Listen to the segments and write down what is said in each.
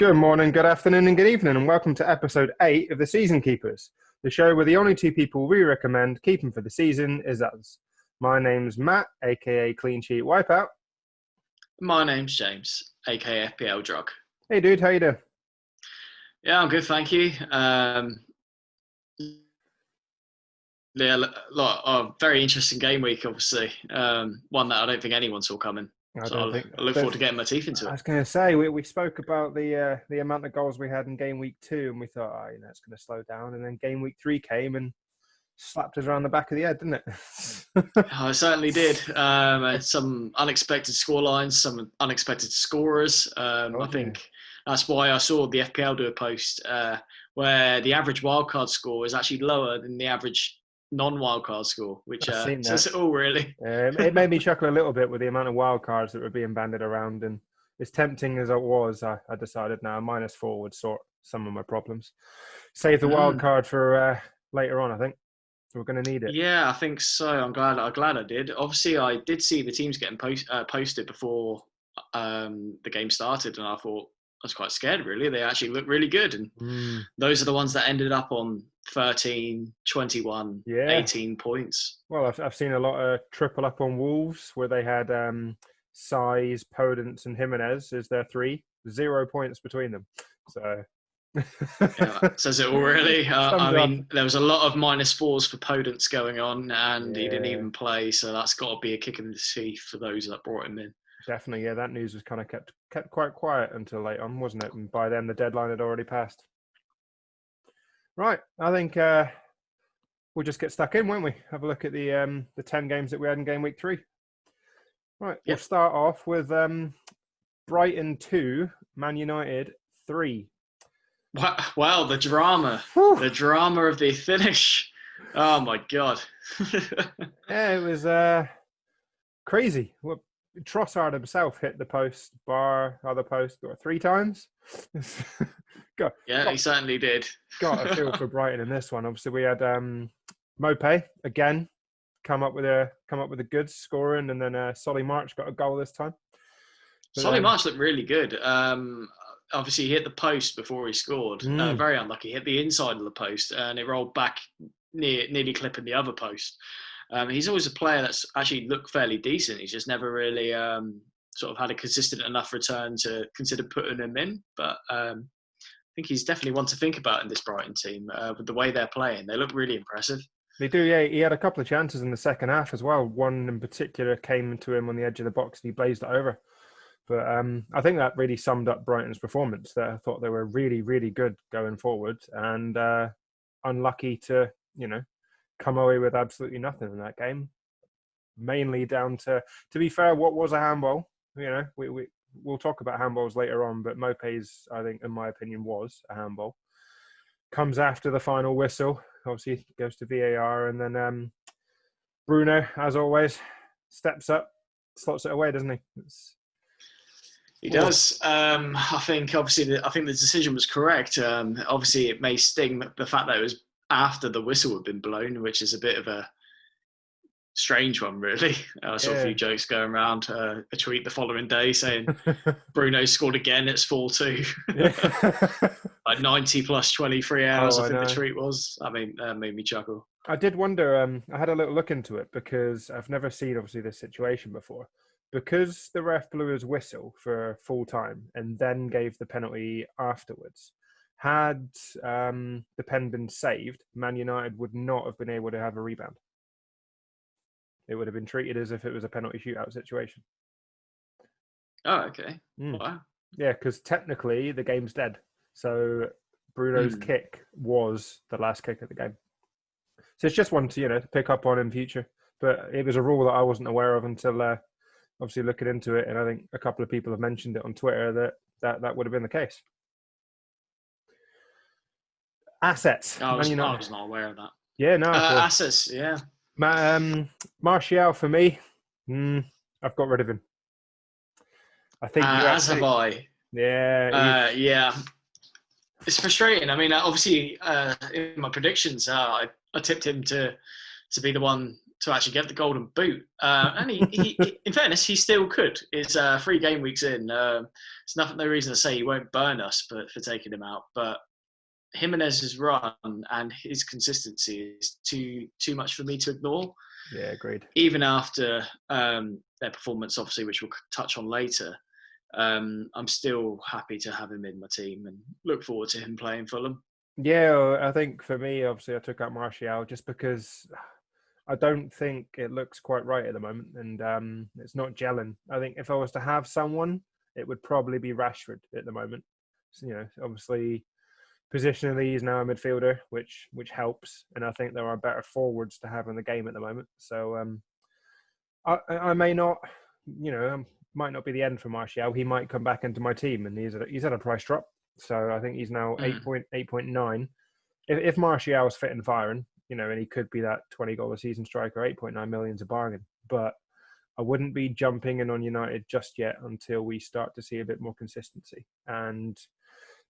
Good morning, good afternoon, and good evening, and welcome to episode 8 of the Season Keepers, the show where the only two people we recommend keeping for the season is us. My name's Matt, aka Clean Sheet Wipeout. My name's James, aka FPL Drug. Hey dude, how you doing? Yeah, I'm good, thank you. Yeah, a very interesting game week, obviously. One that I don't think anyone saw coming. I look forward to getting my teeth into it. I was going to say, we spoke about the amount of goals we had in game week 2, and we thought, it's going to slow down. And then game week 3 came and slapped us around the back of the head, didn't it? I certainly did. Some unexpected scorelines, some unexpected scorers. I think that's why I saw the FPL do a post where the average wildcard score is actually lower than the average non-wildcard score, which says it all, really. It made me chuckle a little bit with the amount of wildcards that were being banded around, and as tempting as it was, I decided now -4 would sort some of my problems. Save the wildcard for later on, I think. We're going to need it. Yeah, I think so. I'm glad I did. Obviously, I did see the teams getting posted before the game started, and I thought I was quite scared, really. They actually look really good, and those are the ones that ended up on 13, 21, 18 points. Well, I've seen a lot of triple up on Wolves where they had Size, Podence, and Jimenez as their 3. 0 points between them. So yeah, says it all, really. I mean, there was a lot of -4s for Podence going on, and he didn't even play, so that's got to be a kick in the teeth for those that brought him in. Definitely, yeah. That news was kind of kept quite quiet until late on, wasn't it? And by then, the deadline had already passed. Right, I think we'll just get stuck in, won't we? Have a look at the 10 games that we had in game week 3. Right, We'll start off with Brighton 2, Man United 3. Wow, the drama. Whew. The drama of the finish. Oh, my God. Yeah, it was crazy. Trossard himself hit the post, other post, 3 times. He certainly did. Got a feel for Brighton in this one. Obviously, we had Mopé again come up with a good scoring, and then Solly March got a goal this time. Solly March looked really good. Obviously, he hit the post before he scored. Very unlucky. He hit the inside of the post, and it rolled back nearly clipping the other post. He's always a player that's actually looked fairly decent. He's just never really sort of had a consistent enough return to consider putting him in. But I think he's definitely one to think about in this Brighton team with the way they're playing. They look really impressive. They do, yeah. He had a couple of chances in the second half as well. One in particular came to him on the edge of the box and he blazed it over. But I think that really summed up Brighton's performance. I thought they were really, really good going forward and unlucky to, come away with absolutely nothing in that game. Mainly down to be fair, what was a handball. We'll talk about handballs later on, but Mopé's, I think, in my opinion, was a handball. Comes after the final whistle. Obviously, goes to VAR, and then Bruno, as always, steps up, slots it away, doesn't he? He does. I think the decision was correct. Obviously, it may sting the fact that it was after the whistle had been blown, which is a bit of a strange one, really. I saw a few jokes going around. A tweet the following day saying Bruno scored again. It's 4-2. Like 90 plus 23 hours. I think the tweet was. I mean, that made me chuckle. I did wonder. I had a little look into it because I've never seen obviously this situation before. Because the ref blew his whistle for full time and then gave the penalty afterwards. Had the pen been saved, Man United would not have been able to have a rebound. It would have been treated as if it was a penalty shootout situation. Oh, okay. Wow. Yeah, because technically the game's dead. So Bruno's kick was the last kick of the game. So it's just one to pick up on in future. But it was a rule that I wasn't aware of until obviously looking into it, and I think a couple of people have mentioned it on Twitter that would have been the case. Assets. I was not aware of that. Yeah, no. Assets, yeah. Martial for me, I've got rid of him. I think as have I. Yeah. Yeah. It's frustrating. I mean, obviously, in my predictions, I tipped him to be the one to actually get the golden boot. And he, in fairness, he still could. It's 3 game weeks in. There's no reason to say he won't burn us for taking him out. But Jimenez's run and his consistency is too much for me to ignore. Yeah, agreed. Even after their performance, obviously, which we'll touch on later, I'm still happy to have him in my team and look forward to him playing Fulham. Yeah, I think for me, obviously, I took out Martial just because I don't think it looks quite right at the moment, and it's not gelling. I think if I was to have someone, it would probably be Rashford at the moment. So, obviously, positionally, he's now a midfielder, which helps, and I think there are better forwards to have in the game at the moment. So I may not, might not be the end for Martial. He might come back into my team, and he's at a price drop. So I think he's now 8.9. If Martial's fit and firing, and he could be that 20-goal a season striker, 8.9 million's a bargain. But I wouldn't be jumping in on United just yet until we start to see a bit more consistency. And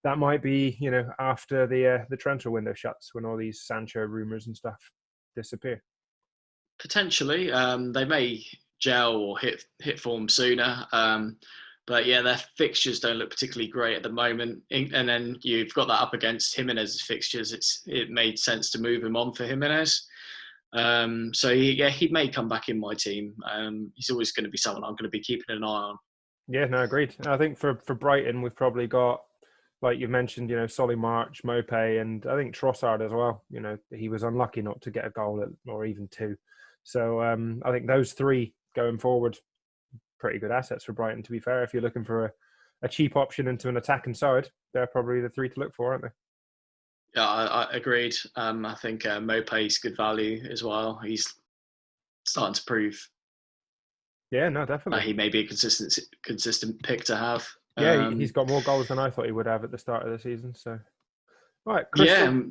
that might be, after the transfer window shuts, when all these Sancho rumours and stuff disappear. Potentially, they may gel or hit form sooner. But yeah, their fixtures don't look particularly great at the moment. And then you've got that up against Jimenez's fixtures. It made sense to move him on for Jimenez. So he may come back in my team. He's always going to be someone I'm going to be keeping an eye on. Yeah, no, agreed. I think for Brighton, we've probably got, like you mentioned, Solly March, Mope, and I think Trossard as well. He was unlucky not to get a goal or even 2. So I think those 3 going forward, pretty good assets for Brighton, to be fair. If you're looking for a cheap option into an attacking side, they're probably the 3 to look for, aren't they? Yeah, I agreed. I think Mope's good value as well. He's starting to prove. Yeah, no, definitely. He may be a consistent pick to have. Yeah, he's got more goals than I thought he would have at the start of the season. So, right, Crystal.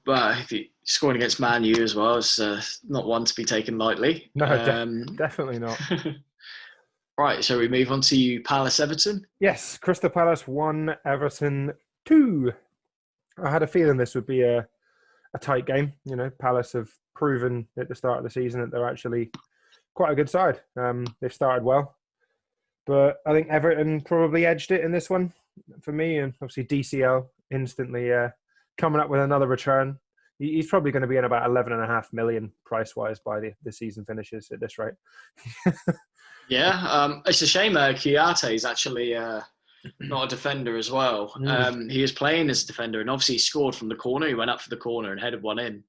Yeah, if he's scoring against Man U as well, it's not one to be taken lightly. No, definitely not. Right, shall we move on to Palace Everton? Yes, Crystal Palace 1, Everton 2. I had a feeling this would be a tight game. Palace have proven at the start of the season that they're actually quite a good side. They've started well, but I think Everton probably edged it in this one for me. And obviously DCL instantly coming up with another return. He's probably going to be in about 11.5 million price-wise by the season finishes at this rate. Yeah, it's a shame Kouyaté is actually not a defender as well. He was playing as a defender, and obviously he scored from the corner. He went up for the corner and headed one in.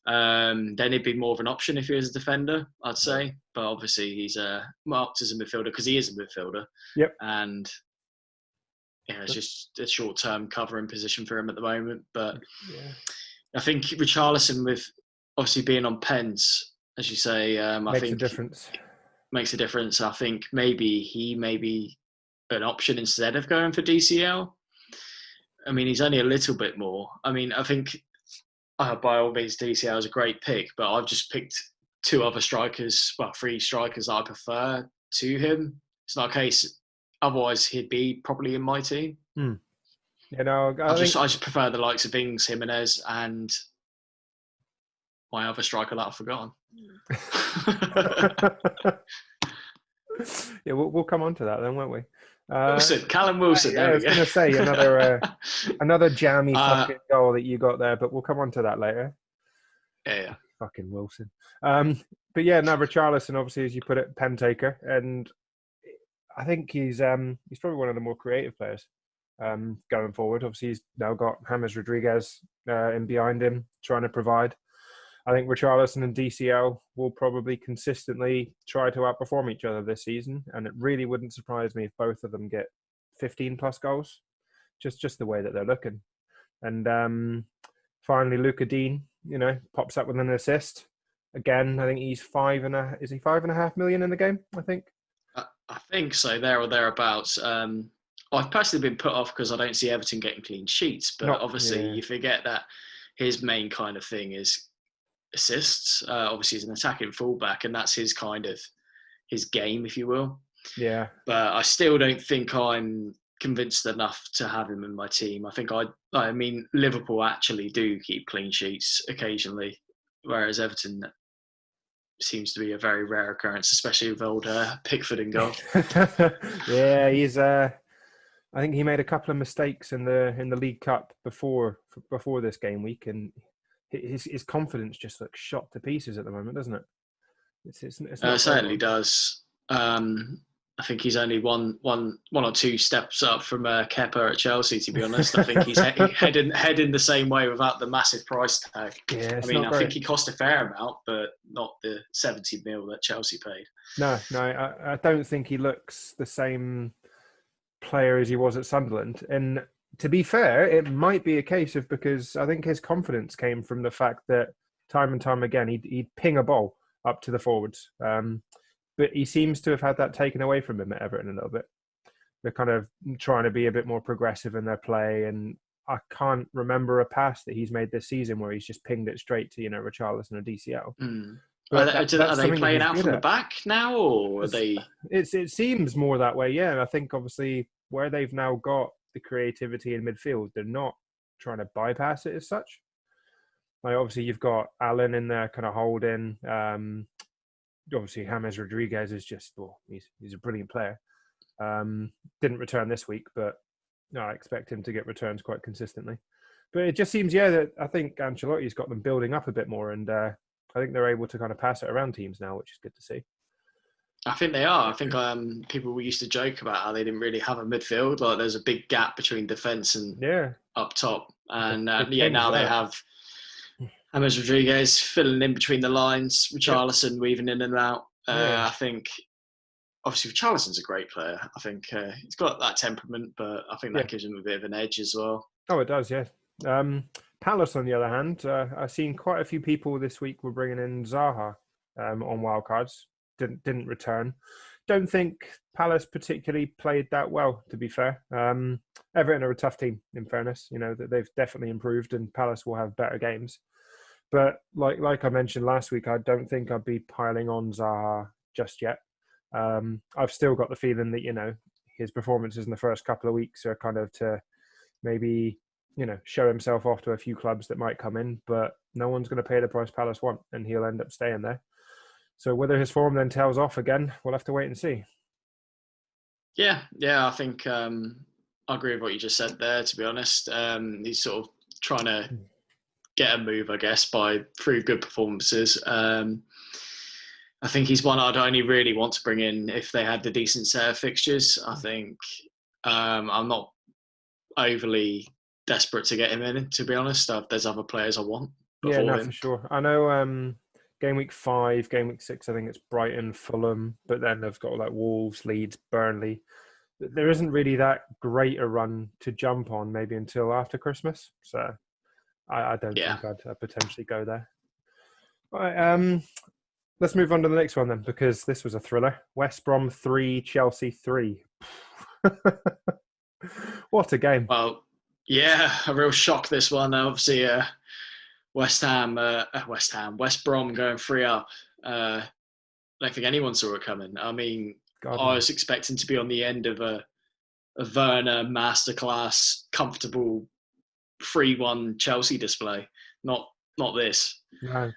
Then he'd be more of an option if he was a defender, I'd say. But obviously he's marked as a midfielder because he is a midfielder. Yep. And it's just a short-term covering position for him at the moment. But I think Richarlison, with obviously being on pens, as you say, I think makes a difference. Makes a difference. I think maybe he may be an option instead of going for DCL. I mean, he's only a little bit more. I mean, I think by all means DCL is a great pick, but I've just picked 2 other strikers, 3 strikers I prefer to him. It's not a case. Otherwise, he'd be probably in my team. I just prefer the likes of Ings, Jimenez, and my other striker that I've forgotten. Yeah, we'll come on to that then, won't we? Callum Wilson. I was going to say another jammy fucking goal that you got there, but we'll come on to that later. Yeah. Fucking Wilson. But yeah, now Richarlison, obviously, as you put it, pen taker, and I think he's probably one of the more creative players going forward. Obviously, he's now got James Rodriguez in behind him, trying to provide. I think Richarlison and DCL will probably consistently try to outperform each other this season, and it really wouldn't surprise me if both of them get 15-plus goals, just the way that they're looking. And finally, Luca Dean, pops up with an assist. Again, I think he's 5.5 million in the game, I think? I think so, there or thereabouts. I've personally been put off because I don't see Everton getting clean sheets, but obviously you forget that his main kind of thing is assists. Obviously, he's an attacking fullback, and that's his game, if you will. Yeah. But I still don't think I'm convinced enough to have him in my team. I think I mean, Liverpool actually do keep clean sheets occasionally, whereas Everton, seems to be a very rare occurrence, especially with old Pickford in goal. Yeah, he's. I think he made a couple of mistakes in the League Cup before this game week, and his confidence just looks shot to pieces at the moment, doesn't it? It's not Certainly does. I think he's only one or two steps up from Kepa at Chelsea. To be honest, I think he's heading the same way without the massive price tag. Yeah, I mean, I think he cost a fair amount, but not the 70 mil that Chelsea paid. No, I don't think he looks the same player as he was at Sunderland. And to be fair, it might be a case of because I think his confidence came from the fact that time and time again he'd ping a ball up to the forwards. But he seems to have had that taken away from him at Everton a little bit. They're kind of trying to be a bit more progressive in their play, and I can't remember a pass that he's made this season where he's just pinged it straight to Richarlison or DCL. But are they playing out from the back now, or are they? It seems more that way, yeah. I think obviously where they've now got the creativity in midfield, they're not trying to bypass it as such. Like obviously you've got Allen in there, kind of holding. Obviously James Rodriguez is just he's a brilliant player. Didn't return this week, but I expect him to get returns quite consistently. But it just seems, that I think Ancelotti's got them building up a bit more, and I think they're able to kind of pass it around teams now, which is good to see. I think they are. I think people used to joke about how they didn't really have a midfield. Like there's a big gap between defence and up top. And now they have James Rodriguez filling in between the lines, Richarlison weaving in and out. I think obviously Richarlison's a great player. I think he's got that temperament, but I think that gives him a bit of an edge as well. Oh, it does, yeah. Palace, on the other hand, I've seen quite a few people this week were bringing in Zaha on wildcards. Didn't return. Don't think Palace particularly played that well, to be fair. Everton are a tough team, in fairness. They've definitely improved, and Palace will have better games. But like I mentioned last week, I don't think I'd be piling on Zaha just yet. I've still got the feeling that, his performances in the first couple of weeks are kind of to maybe, show himself off to a few clubs that might come in, but no one's going to pay the price Palace want, and he'll end up staying there. So whether his form then tails off again, we'll have to wait and see. Yeah, I think I agree with what you just said there, to be honest. He's sort of trying to get a move, I guess, through good performances. I think he's one I'd only really want to bring in if they had the decent set of fixtures. I think I'm not overly desperate to get him in, to be honest. There's other players I want. For sure. I know game week 5, game week 6, I think it's Brighton, Fulham, but then they've got like Wolves, Leeds, Burnley. There isn't really that great a run to jump on maybe until after Christmas. So I don't think I'd potentially go there. All right, let's move on to the next one then, because this was a thriller. West Brom 3, Chelsea 3. What a game. Well, yeah, a real shock this one. Obviously, West Brom going 3 up. I don't think anyone saw it coming. I mean, I was expecting to be on the end of a Werner masterclass, comfortable 3-1 Chelsea display. Not this. No.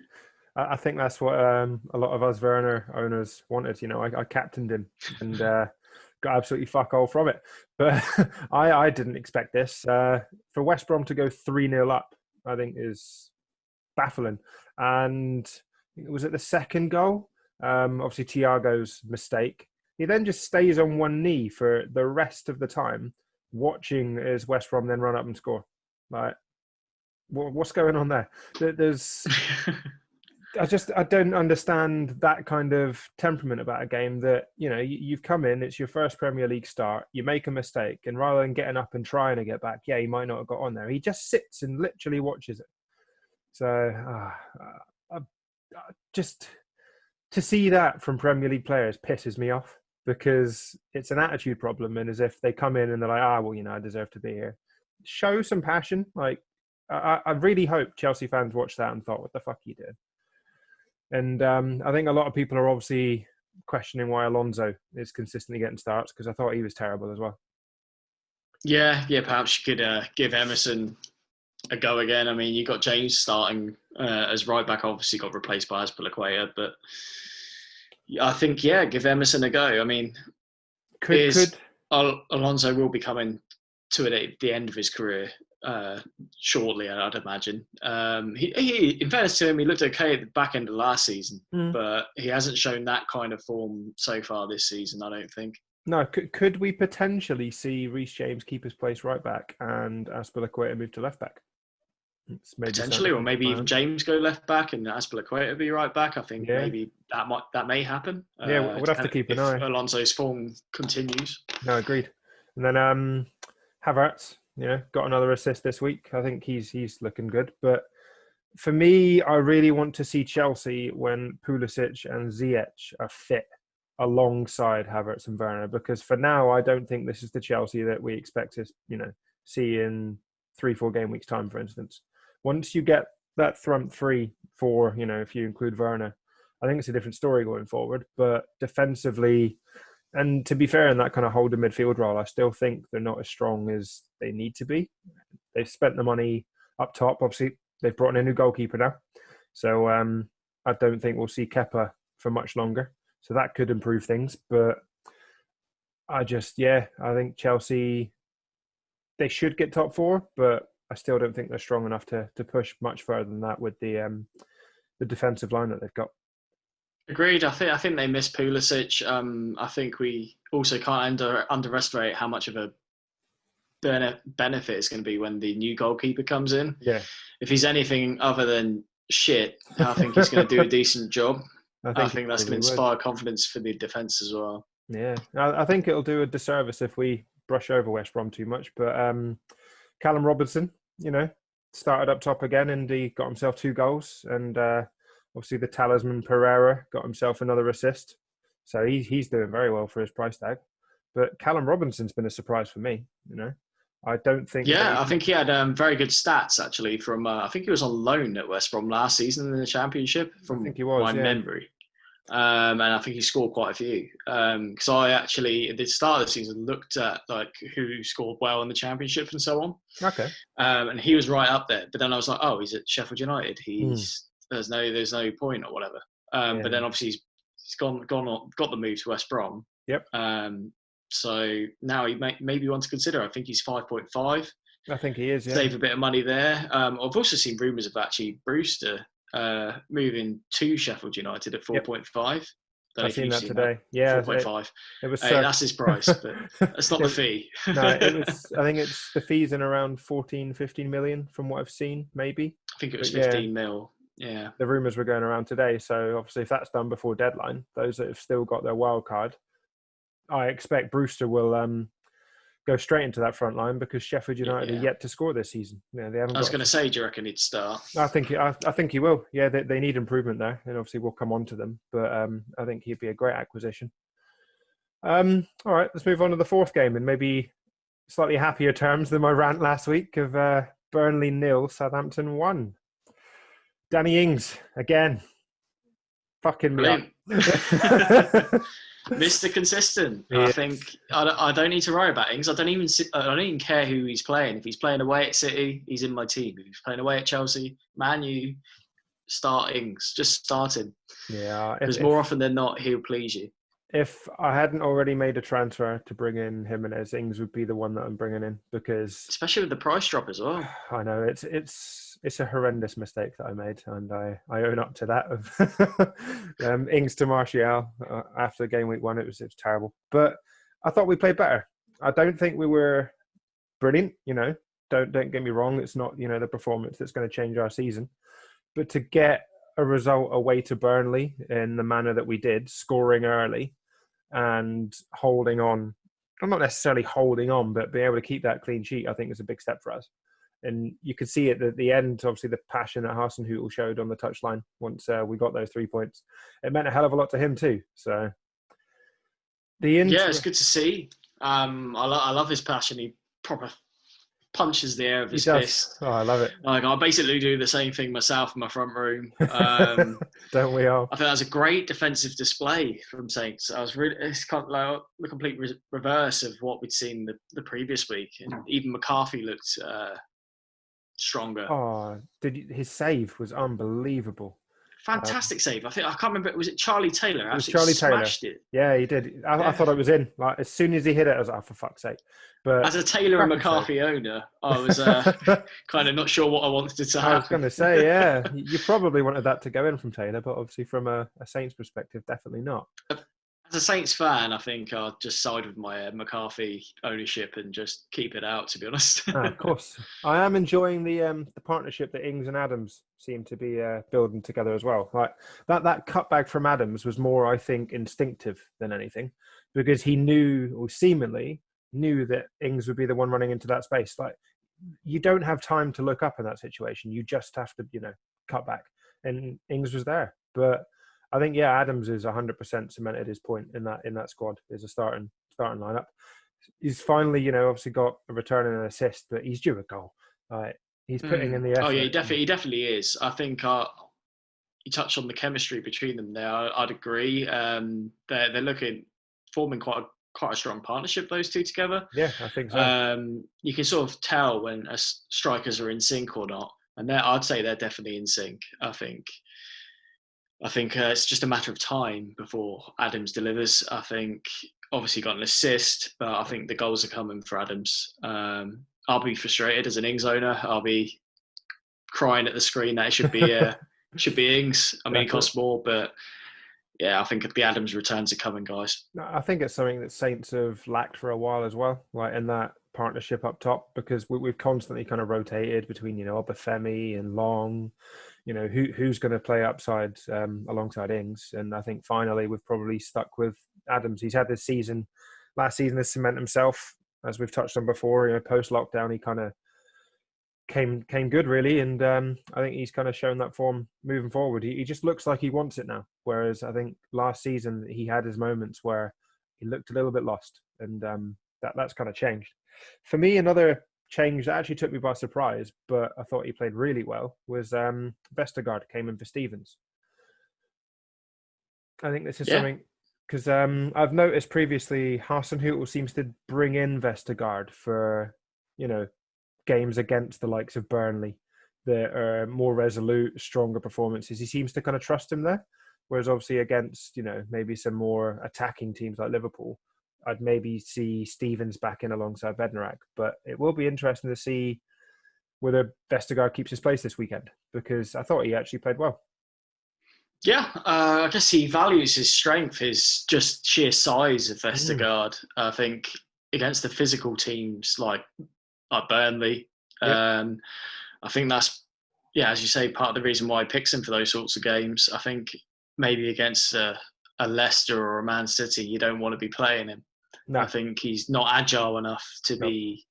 I think that's what a lot of us Werner owners wanted. I captained him and got absolutely fuck all from it. But I didn't expect this. For West Brom to go 3-0 up, I think is baffling. And was it the second goal? Obviously, Thiago's mistake. He then just stays on one knee for the rest of the time, watching as West Brom then run up and score. Like, what's going on there? There's... I don't understand that kind of temperament about a game that, you've come in, it's your first Premier League start, you make a mistake, and rather than getting up and trying to get back, he might not have got on there. He just sits and literally watches it. So, just to see that from Premier League players pisses me off, because it's an attitude problem, and as if they come in and they're like, I deserve to be here. Show some passion. Like, I really hope Chelsea fans watched that and thought, what the fuck you did? And I think a lot of people are obviously questioning why Alonso is consistently getting starts, because I thought he was terrible as well. Yeah. Perhaps you could give Emerson a go again. I mean, you got James starting as right back, obviously got replaced by Azpilicueta, but I think, give Emerson a go. I mean, Could Alonso will be coming to the end of his career shortly, I'd imagine. He, in fairness to him, he looked okay at the back end of last season, but he hasn't shown that kind of form so far this season, I don't think. No, could we potentially see Reece James keep his place right back and Azpilicueta move to left back? Potentially, or maybe even James go left back and Azpilicueta be right back. I think maybe that may happen. Yeah, we'll have to keep an eye. If Alonso's form continues. No, agreed. And then Havertz, got another assist this week. I think he's looking good. But for me, I really want to see Chelsea when Pulisic and Ziyech are fit alongside Havertz and Werner, because for now, I don't think this is the Chelsea that we expect to, see in 3-4 game weeks time, for instance. Once you get that front three for, if you include Werner, I think it's a different story going forward. But defensively, and to be fair, in that kind of holding midfield role, I still think they're not as strong as they need to be. They've spent the money up top. Obviously, they've brought in a new goalkeeper now. So I don't think we'll see Kepa for much longer. So that could improve things. But I think Chelsea, they should get top 4, but I still don't think they're strong enough to push much further than that with the defensive line that they've got. Agreed. I think they miss Pulisic. I think we also can't underestimate how much of a benefit it's going to be when the new goalkeeper comes in. Yeah. If he's anything other than shit, I think he's going to do a decent job. I think that's going to inspire confidence for the defence as well. Yeah, I think it'll do a disservice if we brush over West Brom too much. But Callum Robinson, started up top again and he got himself 2 goals. And obviously the talisman Pereira got himself another assist. So he's doing very well for his price tag. But Callum Robinson's been a surprise for me, I don't think... Yeah, I think he had very good stats, actually, from... I think he was on loan at West Brom last season in the Championship, from I think he was, my memory. And I think he scored quite a few. Because I actually, at the start of the season, looked at who scored well in the Championship and so on. Okay. And he was right up there. But then I was like, oh, he's at Sheffield United. There's no point or whatever. But then obviously he's got the move to West Brom. Yep. So now he maybe want to consider. I think he's 5.5. I think he is, yeah. Save a bit of money there. I've also seen rumours of actually Brewster moving to Sheffield United at 4.5. Yep. I've seen that today. That. Yeah, 4.5. It was that's his price, but that's not the fee. No, I think it's the fees in around 14-15 million from what I've seen, maybe. I think it was 15 mil. Yeah. The rumours were going around today. So obviously if that's done before deadline, those that have still got their wild card, I expect Brewster will go straight into that front line because Sheffield United are yet to score this season. Yeah, they haven't. I was going to say, do you reckon he'd start? I think he will. Yeah, they need improvement there, and obviously we'll come on to them. But I think he'd be a great acquisition. All right, let's move on to the 4th game and maybe slightly happier terms than my rant last week of Burnley 0, Southampton 1. Danny Ings again, fucking me up. Mr. Consistent. Yeah. I think I don't need to worry about Ings. I don't even care who he's playing. If he's playing away at City, he's in my team. If he's playing away at Chelsea, Man U, start Ings. Just start him. Yeah. Because more often than not, he'll please you. If I hadn't already made a transfer to bring in Jimenez, Ings would be the one that I'm bringing in because... Especially with the price drop as well. I know. It's a horrendous mistake that I made, and I own up to that. Ings to Martial after game week 1, it was terrible. But I thought we played better. I don't think we were brilliant. Don't get me wrong. It's not the performance that's going to change our season. But to get a result away to Burnley in the manner that we did, scoring early and holding on. I'm not necessarily holding on, but being able to keep that clean sheet, I think is a big step for us. And you could see it at the end, obviously, the passion that Hasenhüttl showed on the touchline once we got those 3 points. It meant a hell of a lot to him too. So, it's good to see. I love his passion. He proper punches the air with his fist. Oh, I love it. I basically do the same thing myself in my front room. Don't we all? I think that was a great defensive display from Saints. It's kind of like the complete reverse of what we'd seen the previous week. And even McCarthy looked stronger. Oh, his save was unbelievable. Fantastic save. I can't remember. Was it Charlie Taylor? It was Absolutely Charlie Taylor. smashed it. Yeah, he did. I Yeah. thought it was in. Like as soon as he hit it, I was like, oh, for fuck's sake. But As a Taylor and cracking save. McCarthy owner, I was kind of not sure what I wanted to I was happen. going to say, yeah, you probably wanted that to go in from Taylor, but obviously from a Saints perspective, definitely not. As a Saints fan, I think I'll just side with my McCarthy ownership and just keep it out, to be honest. Of course, I am enjoying the partnership that Ings and Adams seem to be building together as well. Like that cutback from Adams was more, I think, instinctive than anything, because he knew, or seemingly knew, that Ings would be the one running into that space. Like you don't have time to look up in that situation. You just have to, cut back. And Ings was there, but I think Adams is 100% cemented his point in that squad as a starting lineup. He's finally, obviously got a return and an assist, but he's due a goal. He's putting in the effort. Oh yeah, he definitely is. I think you touched on the chemistry between them there. I'd agree. They're forming quite a strong partnership, those two together. Yeah, I think so. You can sort of tell when strikers are in sync or not, and I'd say they're definitely in sync. I think it's just a matter of time before Adams delivers. I think obviously got an assist, but I think the goals are coming for Adams. I'll be frustrated as an Ings owner. I'll be crying at the screen that it should be Ings. I mean, it costs more, but yeah, I think the Adams returns are coming, guys. I think it's something that Saints have lacked for a while as well, like in that partnership up top, because we've constantly kind of rotated between, Obafemi and Long, who's going to play upside alongside Ings. And I think finally we've probably stuck with Adams. He's had this season, last season, to cement himself, as we've touched on before. Post lockdown, he kind of came good, really, and I think he's kind of shown that form moving forward. He just looks like he wants it now, whereas I think last season he had his moments where he looked a little bit lost, and that's kind of changed. For me, another change that actually took me by surprise, but I thought he played really well, was Vestergaard came in for Stevens. I think this is something, because I've noticed previously Hasenhüttl seems to bring in Vestergaard for, games against the likes of Burnley that are more resolute, stronger performances. He seems to kind of trust him there. Whereas obviously against, maybe some more attacking teams like Liverpool, I'd maybe see Stevens back in alongside Bednarak. But it will be interesting to see whether Vestergaard keeps his place this weekend, because I thought he actually played well. Yeah, I guess he values his strength, his just sheer size of Vestergaard. I think against the physical teams like Burnley, I think that's, as you say, part of the reason why he picks him for those sorts of games. I think maybe against a Leicester or a Man City, you don't want to be playing him. No. I think he's not agile enough to be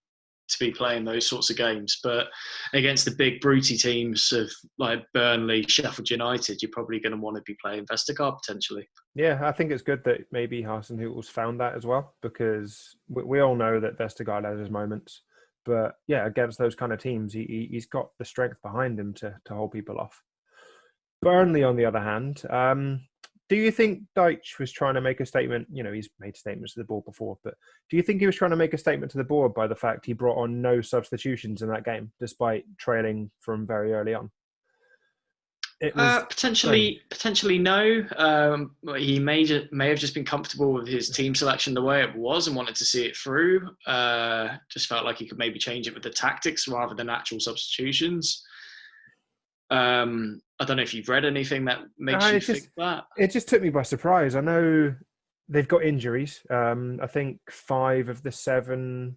playing those sorts of games. But against the big brutey teams of like Burnley, Sheffield United, you're probably going to want to be playing Vestergaard potentially. Yeah, I think it's good that maybe Hasenhüttl's found that as well, because we all know that Vestergaard has his moments. But yeah, against those kind of teams, he's got the strength behind him to hold people off. Burnley, on the other hand, do you think Deitch was trying to make a statement? He's made statements to the board before, but do you think he was trying to make a statement to the board by the fact he brought on no substitutions in that game, despite trailing from very early on? It was potentially no. He may have just been comfortable with his team selection the way it was and wanted to see it through. Just felt like he could maybe change it with the tactics rather than actual substitutions. I don't know if you've read anything that makes you think that. It just took me by surprise. I know they've got injuries. I think 5 of the 7,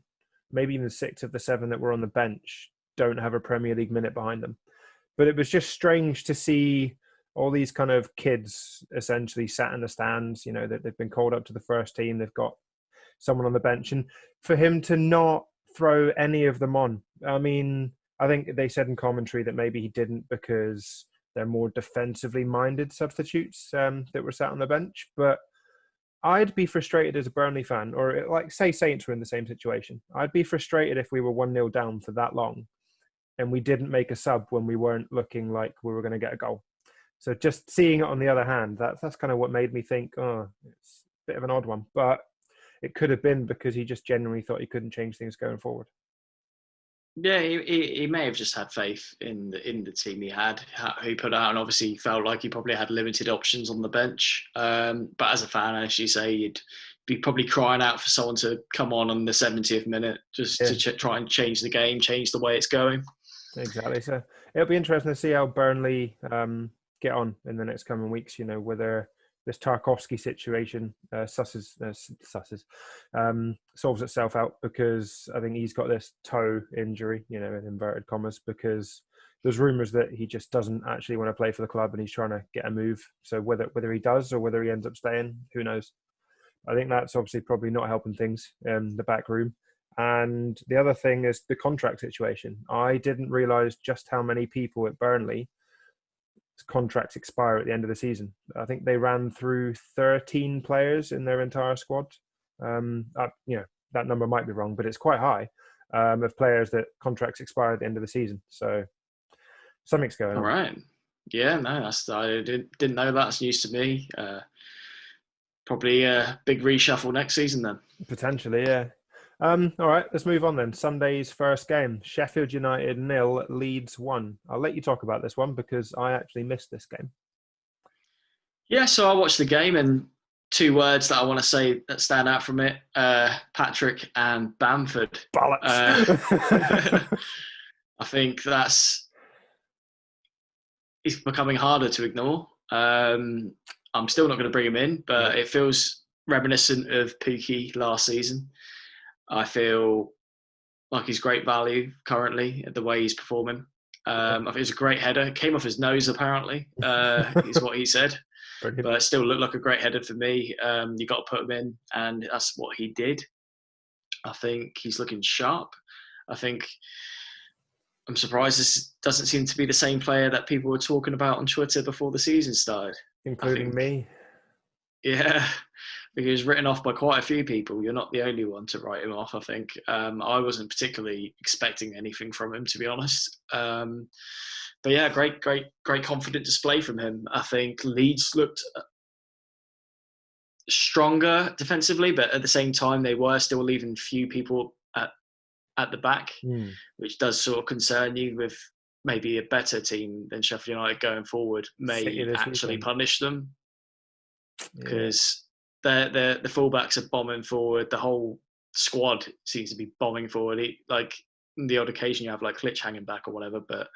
maybe even 6 of the 7 that were on the bench don't have a Premier League minute behind them. But it was just strange to see all these kind of kids essentially sat in the stands, that they've been called up to the first team. They've got someone on the bench. And for him to not throw any of them on, I mean, I think they said in commentary that maybe he didn't because they're more defensively minded substitutes that were sat on the bench. But I'd be frustrated as a Burnley fan, or like say Saints were in the same situation. I'd be frustrated if we were 1-0 down for that long and we didn't make a sub when we weren't looking like we were going to get a goal. So just seeing it on the other hand, that's kind of what made me think, it's a bit of an odd one. But it could have been because he just genuinely thought he couldn't change things going forward. Yeah, he may have just had faith in the team he had, who he put out, and obviously felt like he probably had limited options on the bench. But as a fan, as you say, you'd be probably crying out for someone to come on the 70th minute just to Yeah, try and change the game, change the way it's going. exactly. So it'll be interesting to see how Burnley get on in the next coming weeks. You know, whether this Tarkovsky situation solves itself out, because I think he's got this toe injury, you know, in inverted commas, because there's rumours that he just doesn't actually want to play for the club and he's trying to get a move. So whether he does or whether he ends up staying, who knows? I think that's obviously probably not helping things in the back room. And the other thing is the contract situation. I didn't realise just how many people at Burnley contracts expire at the end of the season. I think they ran through 13 players in their entire squad. That number might be wrong, but it's quite high of players that contracts expire at the end of the season. So something's going All on. right. Yeah, no, I didn't know that's news to me. Probably a big reshuffle next season then. Potentially, yeah. All right, let's move on then. Sunday's first game, Sheffield United 0, Leeds 1. I'll let you talk about this one because I actually missed this game. Yeah, so I watched the game, and two words that I want to say that stand out from it: Patrick and Bamford. Bollocks. I think it's becoming harder to ignore. I'm still not going to bring him in, but it feels reminiscent of Pookie last season. I feel like he's great value currently at the way he's performing. I think it's a great header. It came off his nose, apparently, is what he said. Brilliant. But it still looked like a great header for me. You got to put him in, and that's what he did. I think he's looking sharp. I'm surprised this doesn't seem to be the same player that people were talking about on Twitter before the season started. Including me. Yeah, he was written off by quite a few people. You're not the only one to write him off, I think. I wasn't particularly expecting anything from him, to be honest. But yeah, great confident display from him. I think Leeds looked stronger defensively, but at the same time, they were still leaving few people at the back, which does sort of concern you with maybe a better team than Sheffield United going forward may actually punish them, because the fullbacks are bombing forward. The whole squad seems to be bombing forward. Like the odd occasion you have like Klitsch hanging back or whatever, but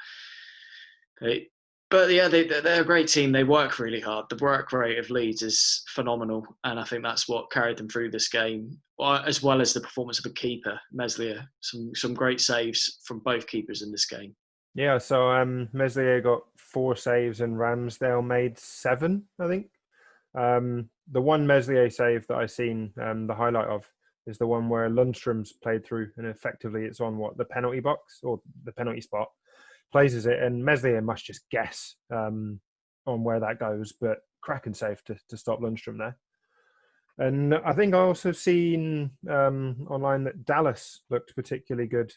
they're a great team. They work really hard. The work rate of Leeds is phenomenal, and I think that's what carried them through this game, as well as the performance of the keeper, Meslier. Some great saves from both keepers in this game. Yeah, so Meslier got 4 saves and Ramsdale made 7, I think. The one Meslier save that I've seen the highlight of is the one where Lundstrom's played through, and effectively it's on the penalty box or the penalty spot. Places it, and Meslier must just guess on where that goes, but cracking save to stop Lundstrom there. And I think I also seen online that Dallas looked particularly good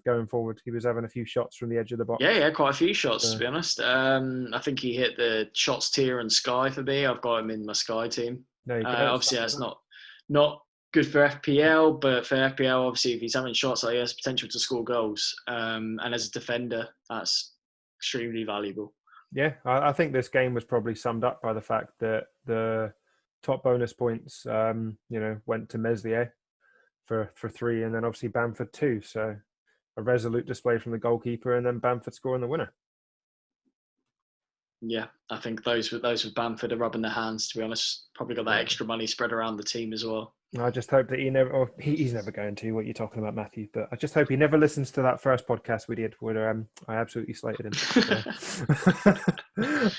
going forward. He was having a few shots from the edge of the box. Yeah, quite a few shots, to be honest. I think he hit the shots tier and Sky for me. I've got him in my Sky team. There you go. Obviously, that's not good for FPL, but for FPL, obviously, if he's having shots, he has potential to score goals. And as a defender, that's extremely valuable. Yeah, I think this game was probably summed up by the fact that the top bonus points, went to Meslier for 3, and then obviously Bamford 2. So a resolute display from the goalkeeper, and then Bamford scoring the winner. Yeah, I think those with Bamford are rubbing their hands, to be honest. Probably got that extra money spread around the team as well. I just hope that he's never going to, what you're talking about, Matthew, but I just hope he never listens to that first podcast we did where I absolutely slated him. So.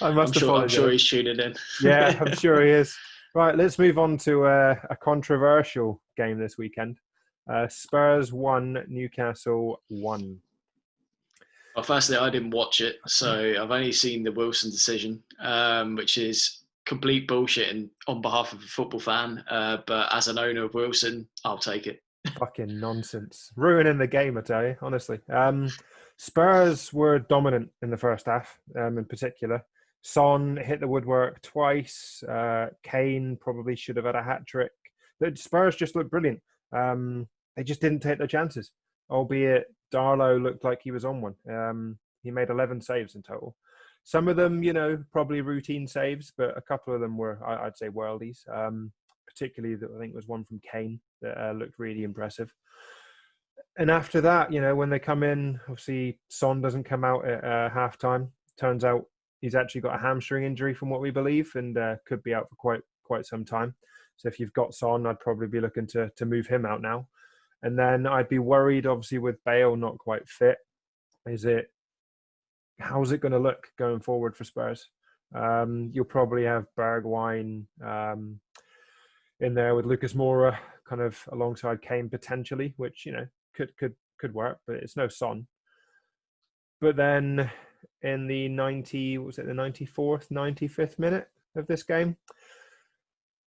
I'm sure he's tuning in. Yeah, I'm sure he is. Right, let's move on to a controversial game this weekend. Spurs 1, Newcastle 1. Well, firstly, I didn't watch it, so I've only seen the Wilson decision, which is complete bullshit on behalf of a football fan. But as an owner of Wilson, I'll take it. Fucking nonsense. Ruining the game, I tell you, honestly. Spurs were dominant in the first half, in particular. Son hit the woodwork twice. Kane probably should have had a hat-trick. The Spurs just looked brilliant. They just didn't take their chances. albeit Darlow looked like he was on one. He made 11 saves in total. Some of them, probably routine saves, but a couple of them were, I'd say, worldies. Particularly, I think, was one from Kane that looked really impressive. And after that, when they come in, obviously Son doesn't come out at halftime. Turns out he's actually got a hamstring injury, from what we believe, and could be out for quite some time. So if you've got Son, I'd probably be looking to move him out now. And then I'd be worried, obviously, with Bale not quite fit. How's it going to look going forward for Spurs? You'll probably have Bergwijn in there with Lucas Moura kind of alongside Kane potentially, which could work, but it's no Son. But then in the 94th, 95th minute of this game,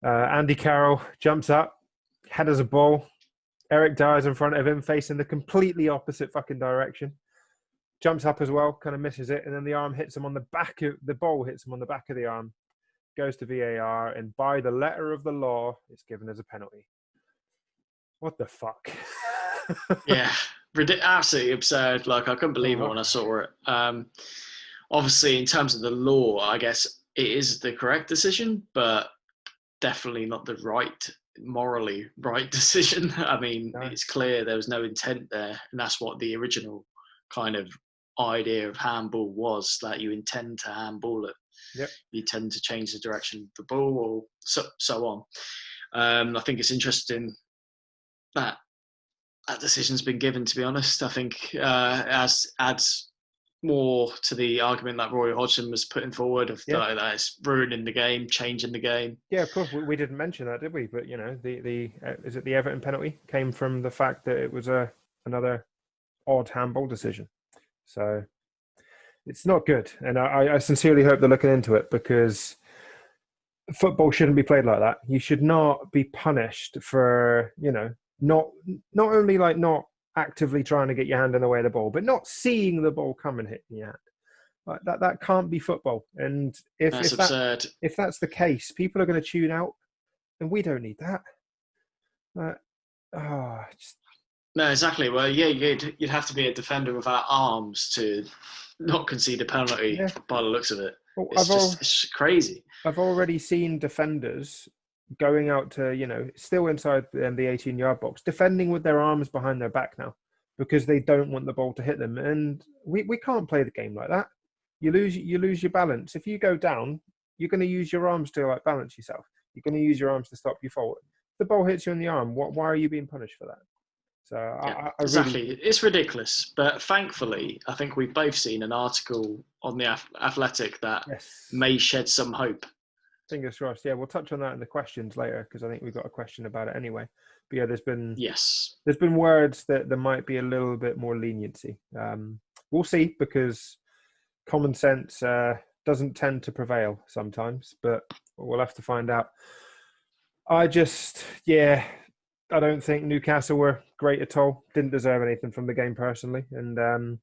Andy Carroll jumps up, headers a ball. Eric Dyer's in front of him, facing the completely opposite fucking direction. Jumps up as well, kind of misses it, and then the arm hits him on the back of the ball, hits him on the back of the arm, goes to VAR, and by the letter of the law, it's given as a penalty. What the fuck? Yeah, absolutely absurd. Like, I couldn't believe it when I saw it. Obviously, in terms of the law, I guess it is the correct decision, but definitely not the morally right decision. I mean, It's clear there was no intent there, and that's what the original kind of idea of handball was, that you intend to handball it. Yep. You tend to change the direction of the ball, or so on. I think it's interesting that decision's been given, to be honest. I think adds more to the argument that Roy Hodgson was putting forward of that it's ruining the game, changing the game. Yeah, of course. We didn't mention that, did we? But, the is it the Everton penalty came from the fact that it was another odd handball decision. So it's not good. And I sincerely hope they're looking into it, because football shouldn't be played like that. You should not be punished for, not only like not actively trying to get your hand in the way of the ball, but not seeing the ball come and hit your hand. Like that can't be football. And if that's the case, people are going to tune out, and we don't need that. No, exactly. Well, yeah, you'd have to be a defender without arms to not concede a penalty by the looks of it. Well, it's crazy. I've already seen defenders going out to, still inside the 18-yard box, defending with their arms behind their back now, because they don't want the ball to hit them. And we can't play the game like that. You lose your balance. If you go down, you're going to use your arms to balance yourself. You're going to use your arms to stop you forward. If the ball hits you in the arm, why are you being punished for that? So I exactly. It's ridiculous. But thankfully, I think we've both seen an article on the Athletic that may shed some hope. Fingers crossed. Yeah, we'll touch on that in the questions later, because I think we've got a question about it anyway. But yeah, there's been words that there might be a little bit more leniency. We'll see, because common sense doesn't tend to prevail sometimes, but we'll have to find out. I don't think Newcastle were great at all. Didn't deserve anything from the game personally, and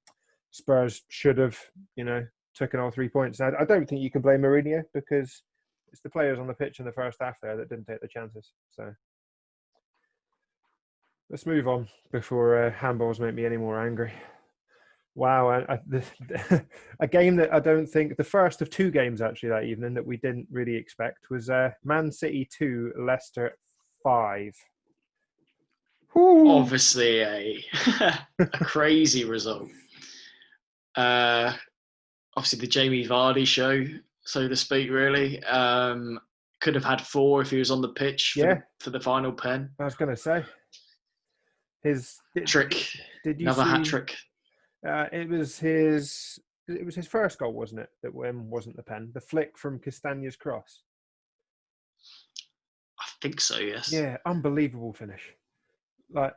Spurs should have, taken all 3 points. I don't think you can blame Mourinho, because it's the players on the pitch in the first half there that didn't take the chances. So let's move on before handballs make me any more angry. Wow, a game that I don't think, the first of two games actually that evening that we didn't really expect, was Man City 2, Leicester 5. Obviously a crazy result. Obviously the Jamie Vardy show, so to speak, really. Could have had 4 if he was on the pitch for the final pen. I was going to say. His trick. Did you Another see, hat trick. It was his first goal, wasn't it? That wasn't the pen. The flick from Castagne's cross. I think so, yes. Yeah, unbelievable finish. Like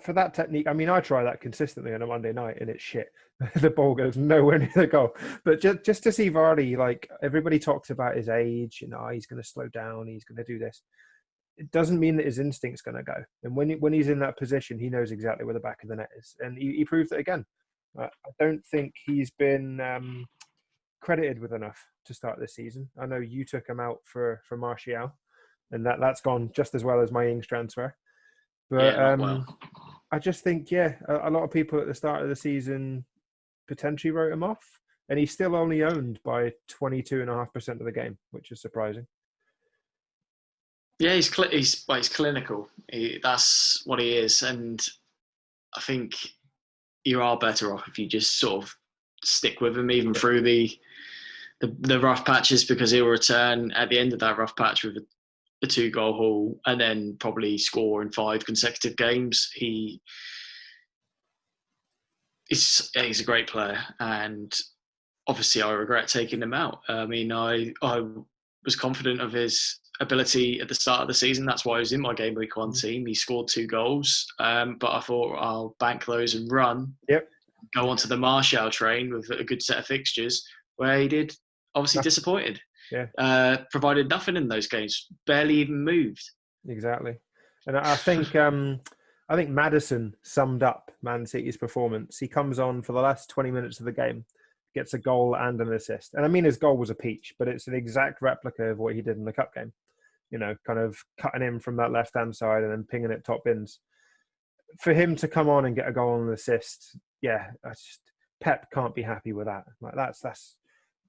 for that technique. I mean, I try that consistently on a Monday night, and it's shit. The ball goes nowhere near the goal. But just to see Vardy, like, everybody talks about his age, he's going to slow down, he's going to do this. It doesn't mean that his instinct's going to go. And when he's in that position, he knows exactly where the back of the net is, and he proved it again. I don't think he's been credited with enough to start this season. I know you took him out for Martial, and that's gone just as well as my Ings transfer. But not well. I just think, a lot of people at the start of the season potentially wrote him off, and he's still only owned by 22.5% of the game, which is surprising. Yeah, he's clinical. That's what he is, and I think you are better off if you just sort of stick with him even through the rough patches, because he'll return at the end of that rough patch with a 2-goal haul and then probably score in 5 consecutive games. He's a great player, and obviously I regret taking him out. I mean, I was confident of his ability at the start of the season. That's why he was in my Gameweek 1 team. He scored 2 goals, but I thought I'll bank those and run. Yep. Go onto the Martial train with a good set of fixtures, where he did obviously disappointed. Yeah. Provided nothing in those games, barely even moved. Exactly. And I think I think Maddison summed up Man City's performance. He comes on for the last 20 minutes of the game, gets a goal and an assist. And I mean, his goal was a peach, but it's an exact replica of what he did in the cup game. You know, kind of cutting in from that left-hand side and then pinging it top bins. For him to come on and get a goal and an assist, Pep can't be happy with that. Like that's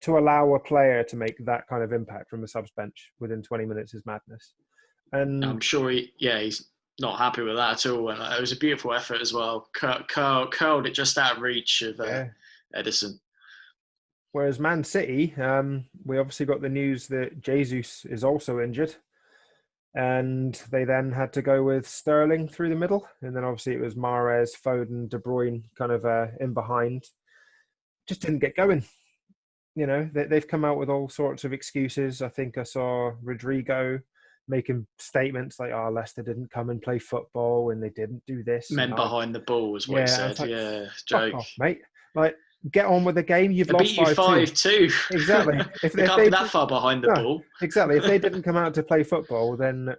to allow a player to make that kind of impact from the subs bench within 20 minutes is madness. And I'm sure he's not happy with that at all. And it was a beautiful effort as well. Curled it just out of reach of Edison. Whereas Man City, we obviously got the news that Jesus is also injured. And they then had to go with Sterling through the middle. And then obviously it was Mahrez, Foden, De Bruyne kind of in behind. Just didn't get going. You know, they've come out with all sorts of excuses. I think I saw Rodrigo making statements like, Leicester didn't come and play football and they didn't do this. Men behind the ball was what he said. Like, joke. Fuck off, mate. Like, get on with the game. You've lost 5-2. Exactly. If they can't be that far behind the ball. Exactly. If they didn't come out to play football, then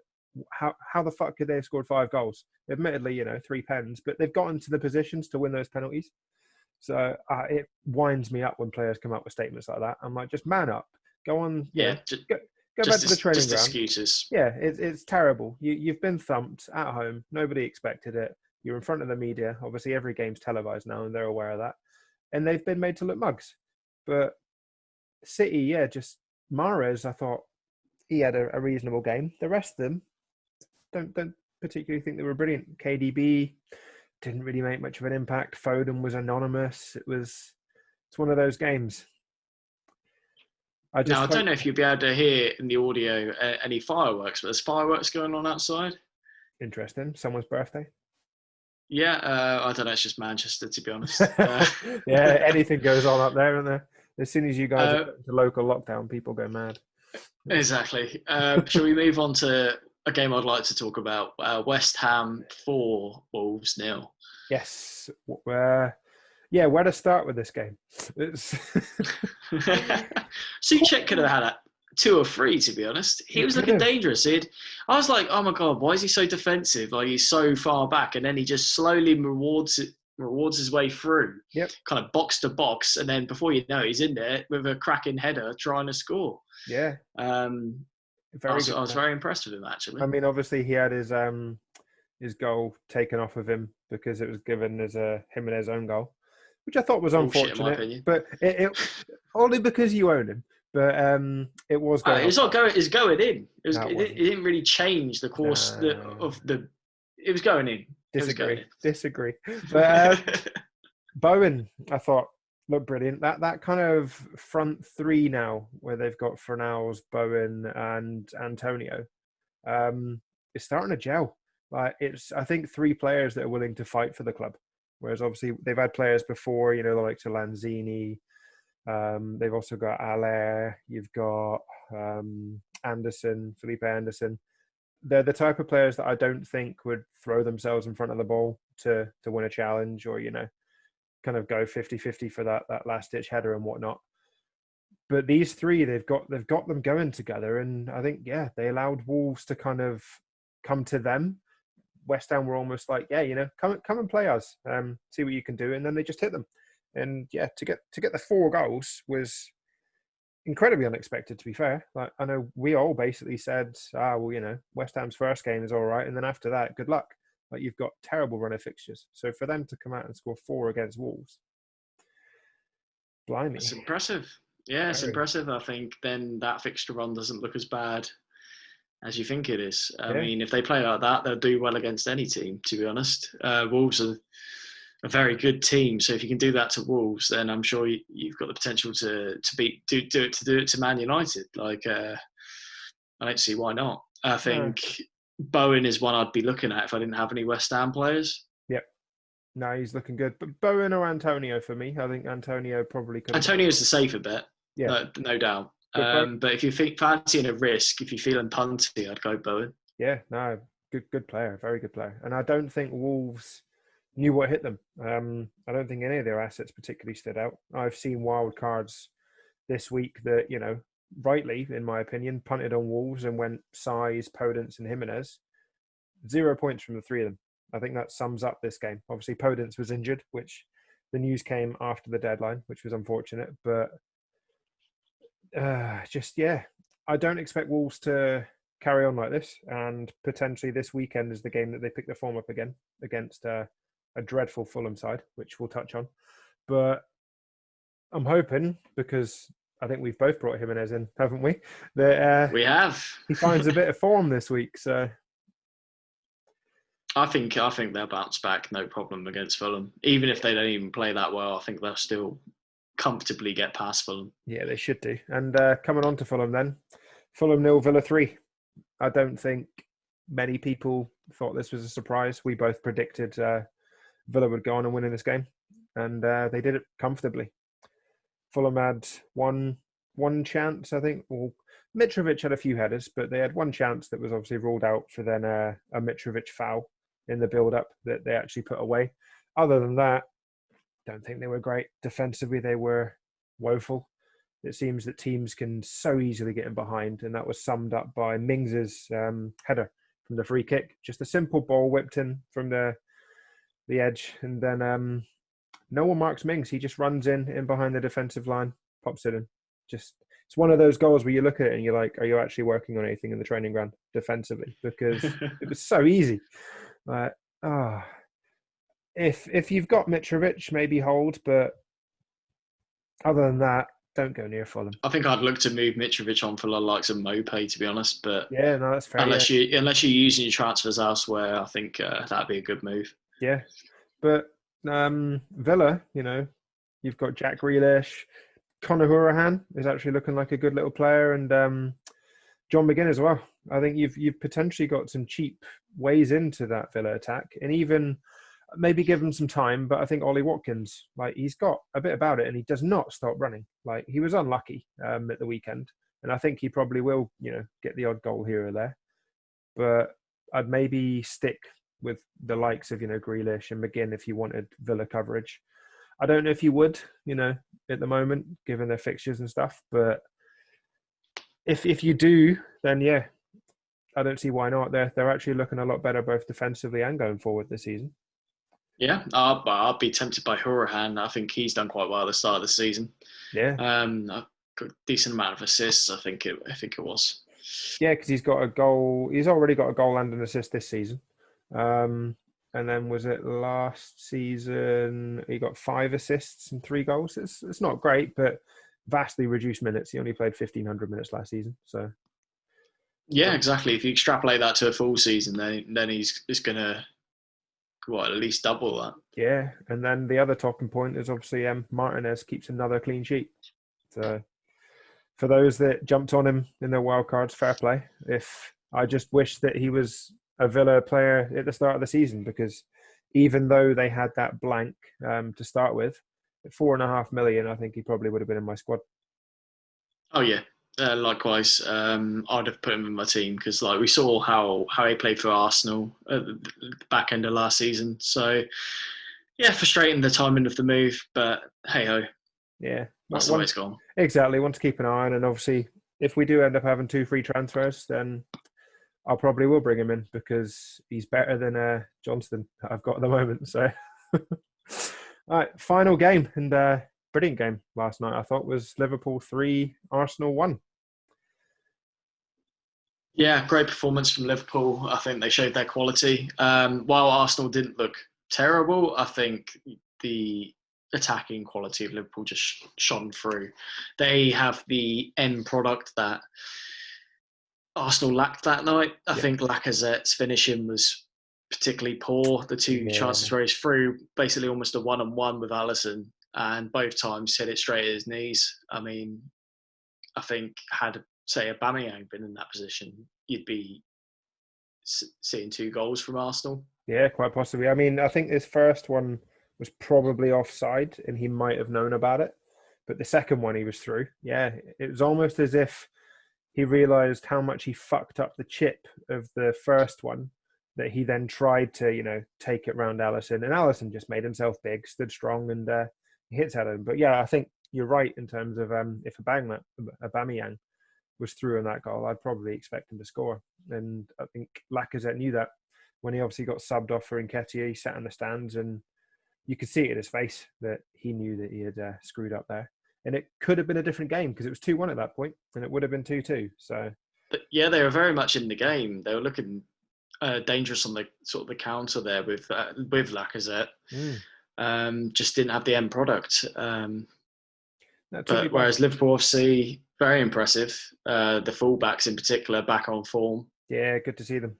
how the fuck could they have scored 5 goals? Admittedly, 3 pens, but they've gotten to the positions to win those penalties. So it winds me up when players come up with statements like that. I'm like, just man up. Go on. Yeah. Go back to the training ground. Excuses. Yeah, it's terrible. You've been thumped at home. Nobody expected it. You're in front of the media. Obviously, every game's televised now, and they're aware of that. And they've been made to look mugs. But City, just Mahrez, I thought he had a reasonable game. The rest of them don't particularly think they were brilliant. KDB didn't really make much of an impact. Foden was anonymous. It's one of those games. I don't know if you'll be able to hear in the audio any fireworks, but there's fireworks going on outside. Interesting. Someone's birthday. Yeah, I don't know. It's just Manchester, to be honest. Yeah, anything goes on up there, isn't there? As soon as you guys are into local lockdown, people go mad. Exactly. Shall we move on to a game I'd like to talk about? West Ham 4, Wolves 0. Yes. Where to start with this game? Souček could have had 2 or 3, to be honest. He was looking dangerous. I was like, oh my God, why is he so defensive? Like, he's so far back, and then he just slowly rewards his way through. Yep. Kind of box to box, and then before you know it, he's in there with a cracking header trying to score. Yeah. I was very impressed with him, actually. I mean, obviously he had his goal taken off of him because it was given as a Jimenez own goal, which I thought was unfortunate. In my opinion. But it only because you own him. But it was going. It's not going. It's going in. It didn't really change the course of the. It was going in. Disagree. But Bowen, I thought, looked brilliant. That kind of front 3 now, where they've got Fornals, Bowen, and Antonio, is starting to gel. Like I think 3 players that are willing to fight for the club. Whereas obviously they've had players before, the likes of Lanzini. They've also got Allaire. You've got Felipe Anderson. They're the type of players that I don't think would throw themselves in front of the ball to win a challenge or, kind of go 50-50 for that last-ditch header and whatnot. But these 3, they've got them going together. And I think, they allowed Wolves to kind of come to them. West Ham were almost like, come and play us, see what you can do. And then they just hit them. And to get the 4 goals was incredibly unexpected, to be fair. Like, I know we all basically said, West Ham's first game is all right. And then after that, good luck. Like, you've got terrible run of fixtures. So for them to come out and score 4 against Wolves, blimey. It's impressive. Yeah, it's Very. impressive. I think then that fixture run doesn't look as bad as you think it is. I mean, if they play like that, they'll do well against any team, to be honest. Wolves are a very good team. So if you can do that to Wolves, then I'm sure you've got the potential to do it to Man United. Like, I don't see why not. I think Bowen is one I'd be looking at if I didn't have any West Ham players. Yep. No, he's looking good. But Bowen or Antonio for me. I think Antonio probably could. Antonio's the safer bet. Yeah. No doubt. But if you fancying a risk, if you're feeling punty, I'd go Bowen. Yeah, no, good player, very good player. And I don't think Wolves knew what hit them. I don't think any of their assets particularly stood out. I've seen wild cards this week that, rightly, in my opinion, punted on Wolves and went Size, Podence and Jimenez. 0 points from the 3 of them. I think that sums up this game. Obviously, Podence was injured, which the news came after the deadline, which was unfortunate. But I don't expect Wolves to carry on like this. And potentially this weekend is the game that they pick the form up again against a dreadful Fulham side, which we'll touch on. But I'm hoping, because I think we've both brought Jimenez in, haven't we? That we have. He finds a bit of form this week. So I think they'll bounce back, no problem, against Fulham. Even if they don't even play that well, I think they'll still comfortably get past Fulham. Yeah, they should do. And coming on to Fulham then, Fulham 0, Villa 3. I don't think many people thought this was a surprise. We both predicted Villa would go on and win in this game, and they did it comfortably. Fulham had one chance, I think. Well, Mitrovic had a few headers, but they had one chance that was obviously ruled out for then a Mitrovic foul in the build-up that they actually put away. Other than that, don't think they were great. Defensively, they were woeful. It seems that teams can so easily get in behind, and that was summed up by Mings's header from the free kick. Just a simple ball whipped in from the edge, and then no one marks Mings. He just runs in behind the defensive line, pops it in. Just, it's one of those goals where you look at it and you're like, are you actually working on anything in the training ground defensively? Because it was so easy. If you've got Mitrovic, maybe hold, but other than that, don't go near Fulham. I think I'd look to move Mitrovic on for the likes of Mopé, to be honest. But yeah, no, that's fair. Unless you're using your transfers elsewhere, I think that'd be a good move. Yeah, but Villa, you've got Jack Grealish, Conor Hourihane is actually looking like a good little player, and John McGinn as well. I think you've potentially got some cheap ways into that Villa attack, and even maybe give him some time. But I think Ollie Watkins, he's got a bit about it, and he does not stop running. He was unlucky at the weekend, and I think he probably will, get the odd goal here or there. But I'd maybe stick with the likes of, Grealish and McGinn if you wanted Villa coverage. I don't know if you would, at the moment, given their fixtures and stuff. But if you do, then yeah, I don't see why not. They're actually looking a lot better both defensively and going forward this season. Yeah, I'll be tempted by Hourihane. I think he's done quite well at the start of the season. Yeah, a decent amount of assists. I think it was. Yeah, because he's got a goal. He's already got a goal and an assist this season. And then was it last season? He got 5 assists and 3 goals. It's not great, but vastly reduced minutes. He only played 1,500 minutes last season. So yeah, exactly. If you extrapolate that to a full season, then he's going to at least double that. Yeah, and then the other talking point is obviously Martinez keeps another clean sheet. So for those that jumped on him in their wild cards, fair play. I just wish that he was a Villa player at the start of the season, because even though they had that blank to start with, at $4.5 million, I think he probably would have been in my squad. Oh yeah, likewise. I'd have put him in my team because we saw how he played for Arsenal at the back end of last season. So yeah, frustrating the timing of the move, but hey ho. Yeah, that's the way it's gone. Exactly. Want to keep an eye on, and obviously, if we do end up having 2 free transfers, then I probably will bring him in because he's better than Johnston that I've got at the moment. So, all right, final game, and brilliant game last night, I thought, was Liverpool 3, Arsenal 1. Yeah, great performance from Liverpool. I think they showed their quality. While Arsenal didn't look terrible, I think the attacking quality of Liverpool just shone through. They have the end product that Arsenal lacked that night. I Yeah, think Lacazette's finishing was particularly poor. The two yeah. chances where he's through, basically almost a one-on-one with Alisson, and both times hit it straight at his knees. I mean, I think had, say, Aubameyang been in that position, you'd be seeing 2 goals from Arsenal. Yeah, quite possibly. I mean, I think his first one was probably offside and he might have known about it. But the second one he was through. Yeah, it was almost as if he realized how much he fucked up the chip of the first one that he then tried to, take it round Allison. And Allison just made himself big, stood strong, and hits at him. But yeah, I think you're right in terms of if Aubameyang was through in that goal, I'd probably expect him to score. And I think Lacazette knew that when he obviously got subbed off for Nketiah. He sat in the stands and you could see it in his face that he knew that he had screwed up there. And it could have been a different game because it was 2-1 at that point and it would have been 2-2. So, But yeah, they were very much in the game. They were looking dangerous on the sort of the counter there with Lacazette. Just didn't have the end product. But whereas Liverpool, obviously, very impressive. The fullbacks in particular back on form. Yeah, good to see them.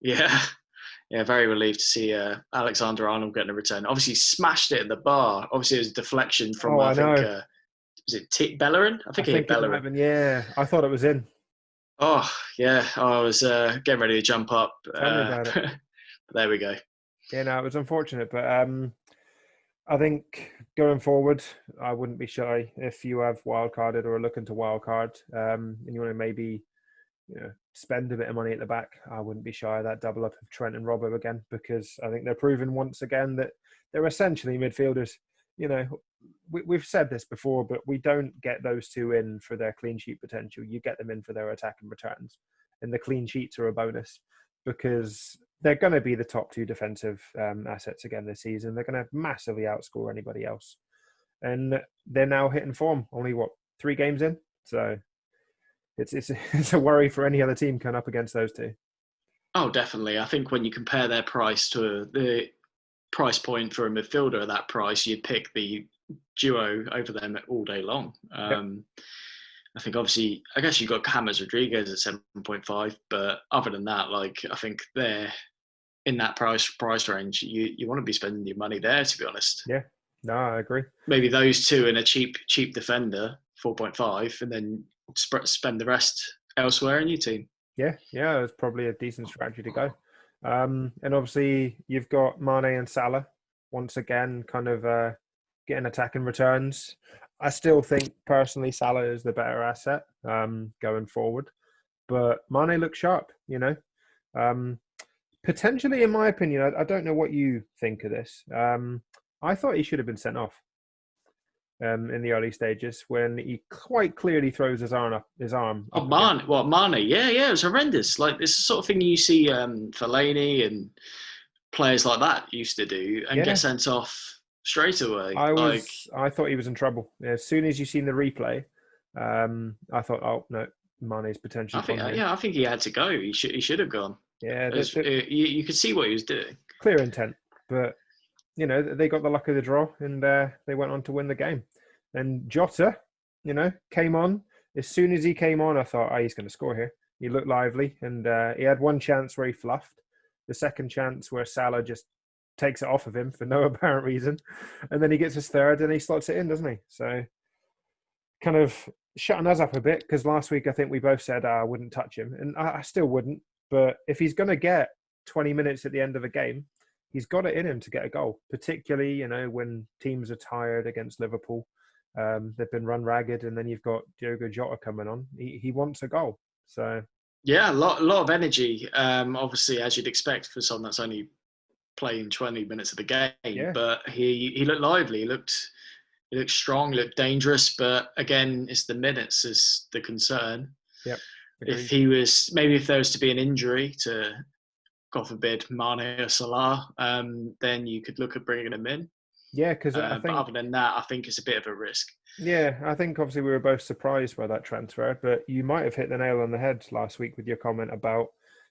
Yeah, very relieved to see Alexander Arnold getting a return. Obviously, smashed it at the bar. Obviously, it was a deflection from, I think, was it Bellerin? I think he hit Bellerin. Yeah, I thought it was in. Oh, yeah. I was getting ready to jump up. Tell me about it. There we go. Yeah, no, it was unfortunate. But I think going forward, I wouldn't be shy if you have wildcarded or are looking to wildcard and you want to maybe spend a bit of money at the back. I wouldn't be shy of that double up of Trent and Robbo again because I think they're proven once again that they're essentially midfielders. We've said this before, but we don't get those two in for their clean sheet potential. You get them in for their attack and returns, and the clean sheets are a bonus because they're going to be the top two defensive assets again this season. They're going to massively outscore anybody else, and they're now hitting form. Only 3 games in, so it's a worry for any other team coming up against those two. Oh, definitely. I think when you compare their price to the price point for a midfielder at that price, you'd pick the duo over them all day long. Yep. I think obviously, I guess you've got James Rodriguez at 7.5, but other than that, I think they're in that price range. You want to be spending your money there, to be honest. Yeah, no, I agree. Maybe those two and a cheap defender, 4.5, and then spend the rest elsewhere in your team. Yeah, it's probably a decent strategy to go. And obviously, you've got Mane and Salah once again, kind of getting attacking returns. I still think personally Salah is the better asset going forward, but Mane looks sharp. Potentially, in my opinion, I don't know what you think of this. I thought he should have been sent off in the early stages when he quite clearly throws his arm up. Mane? Yeah, it was horrendous. Like, it's the sort of thing you see Fellaini and players like that used to do and get sent off straight away. I thought he was in trouble. As soon as you seen the replay, I thought, oh no, Mane's potentially. I think he had to go. He should have gone. Yeah, you could see what he was doing. Clear intent, but they got the luck of the draw and they went on to win the game. And Jota, came on. As soon as he came on, I thought, oh, he's going to score here. He looked lively, and he had one chance where he fluffed. The second chance where Salah just takes it off of him for no apparent reason. And then he gets his third and he slots it in, doesn't he? So kind of shutting us up a bit because last week I think we both said I wouldn't touch him. And I still wouldn't. But if he's going to get 20 minutes at the end of a game, he's got it in him to get a goal, particularly, when teams are tired against Liverpool. They've been run ragged, and then you've got Diogo Jota coming on. He wants a goal. So yeah, a lot of energy. Obviously, as you'd expect for someone that's only playing 20 minutes of the game. Yeah. But he looked lively. He looked strong. He looked dangerous. But again, it's the minutes is the concern. Yep. If there was to be an injury to, God forbid, Mane or Salah, then you could look at bringing him in. Yeah, because I But think other than that, I think it's a bit of a risk. yeah, I think obviously we were both surprised by that transfer, but you might have hit the nail on the head last week with your comment about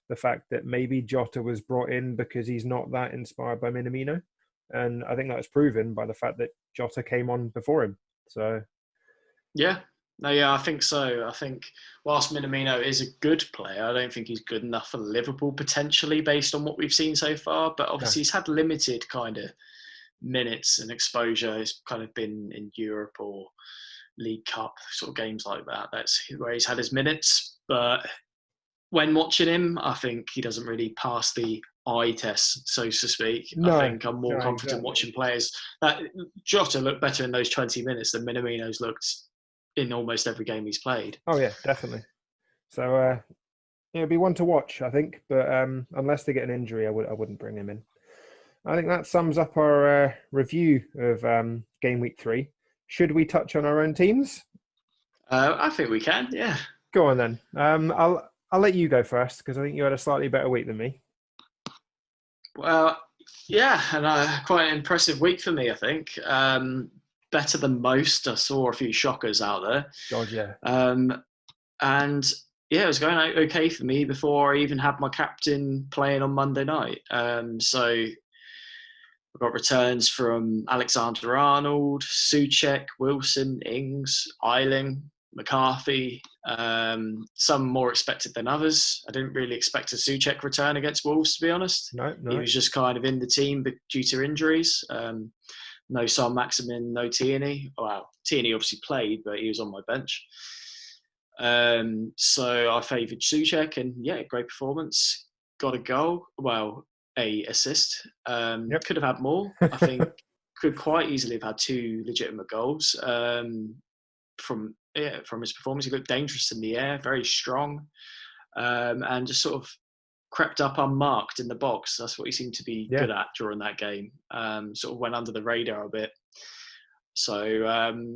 the fact that maybe Jota was brought in because he's not that inspired by Minamino. And I think that was proven by the fact that Jota came on before him. So Yeah. No, yeah, I think so. I think whilst Minamino is a good player, I don't think he's good enough for Liverpool potentially based on what we've seen so far. But no. obviously he's had limited kind of minutes and exposure. It's kind of been in Europe or League Cup sort of games like that. That's where he's had his minutes. But when watching him, I think he doesn't really pass the eye test, so to speak. I No, think I'm more no, confident exactly. watching players. Jota looked better in those 20 minutes than Minamino's looked in almost every game he's played. Oh yeah, definitely. So it'll be one to watch, I think. But unless they get an injury, I wouldn't bring him in. I think that sums up our review of game week 3. Should we touch on our own teams? I think we can, yeah. Go on then. I'll let you go first because I think you had a slightly better week than me. Well, yeah, and quite an impressive week for me, I think. Better than most. I saw a few shockers out there. God, yeah. And yeah, it was going okay for me before I even had my captain playing on Monday night. So I got returns from Alexander Arnold, Souček, Wilson, Ings, Eiling, McCarthy. Some more expected than others. I didn't really expect a Souček return against Wolves, to be honest. No. He was just kind of in the team due to injuries. No Son Maximin, no Tierney. Well, Tierney obviously played, but he was on my bench. So I favoured Souček, and yeah, great performance. Got a goal. Well, a assist. Could have had more. I think could quite easily have had 2 legitimate goals. From his performance, he looked dangerous in the air, very strong, and just sort of crept up unmarked in the box. That's what he seemed to be Yeah. good at during that game. Sort of went under the radar a bit. So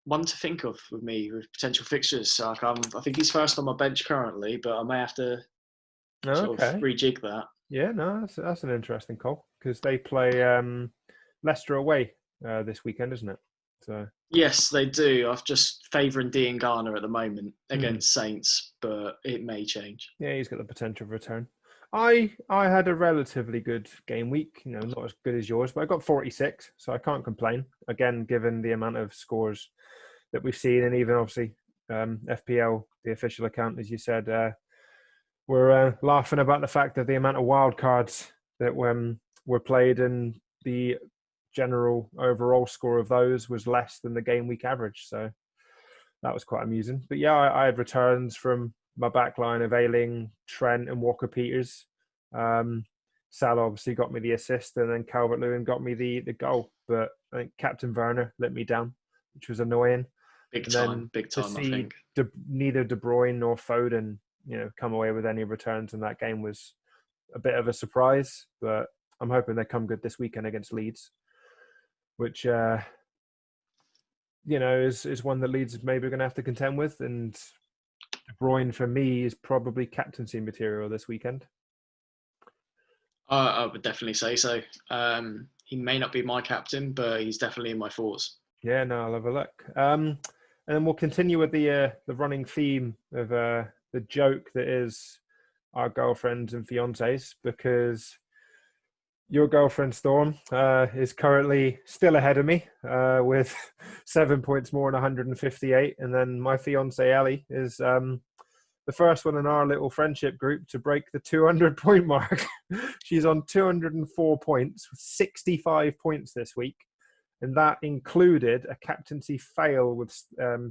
one to think of with me with potential fixtures. So I think he's first on my bench currently, but I may have to sort of Okay. rejig that. Yeah, no, that's an interesting call because they play Leicester away this weekend, isn't it? So Yes, they do. I'm just favouring Dean Garner at the moment hmm. against Saints, but it may change. Yeah, he's got the potential of return. I had a relatively good game week, not as good as yours, but I got 46, so I can't complain. Again, given the amount of scores that we've seen, and even obviously FPL, the official account, as you said, we're laughing about the fact that the amount of wild cards that were played and the general overall score of those was less than the game week average. So that was quite amusing. But yeah, I had returns from my back line of Ayling, Trent, and Walker Peters. Salah obviously got me the assist, and then Calvert-Lewin got me the goal. But I think Captain Werner let me down, which was annoying. Big And time, then big to time, I see think. neither De Bruyne nor Foden, come away with any returns in that game was a bit of a surprise. But I'm hoping they come good this weekend against Leeds, which is one that Leeds maybe going to have to contend with. And De Bruyne for me is probably captaincy material this weekend. I would definitely say so. He may not be my captain, but he's definitely in my thoughts. Yeah, no, I'll have a look. And then we'll continue with the running theme of the joke that is our girlfriends and fiancés, because your girlfriend Storm is currently still ahead of me with 7 points more than 158, and then my fiancée Ellie is the first one in our little friendship group to break the 200-point mark. She's on 204 points, 65 points this week. And that included a captaincy fail with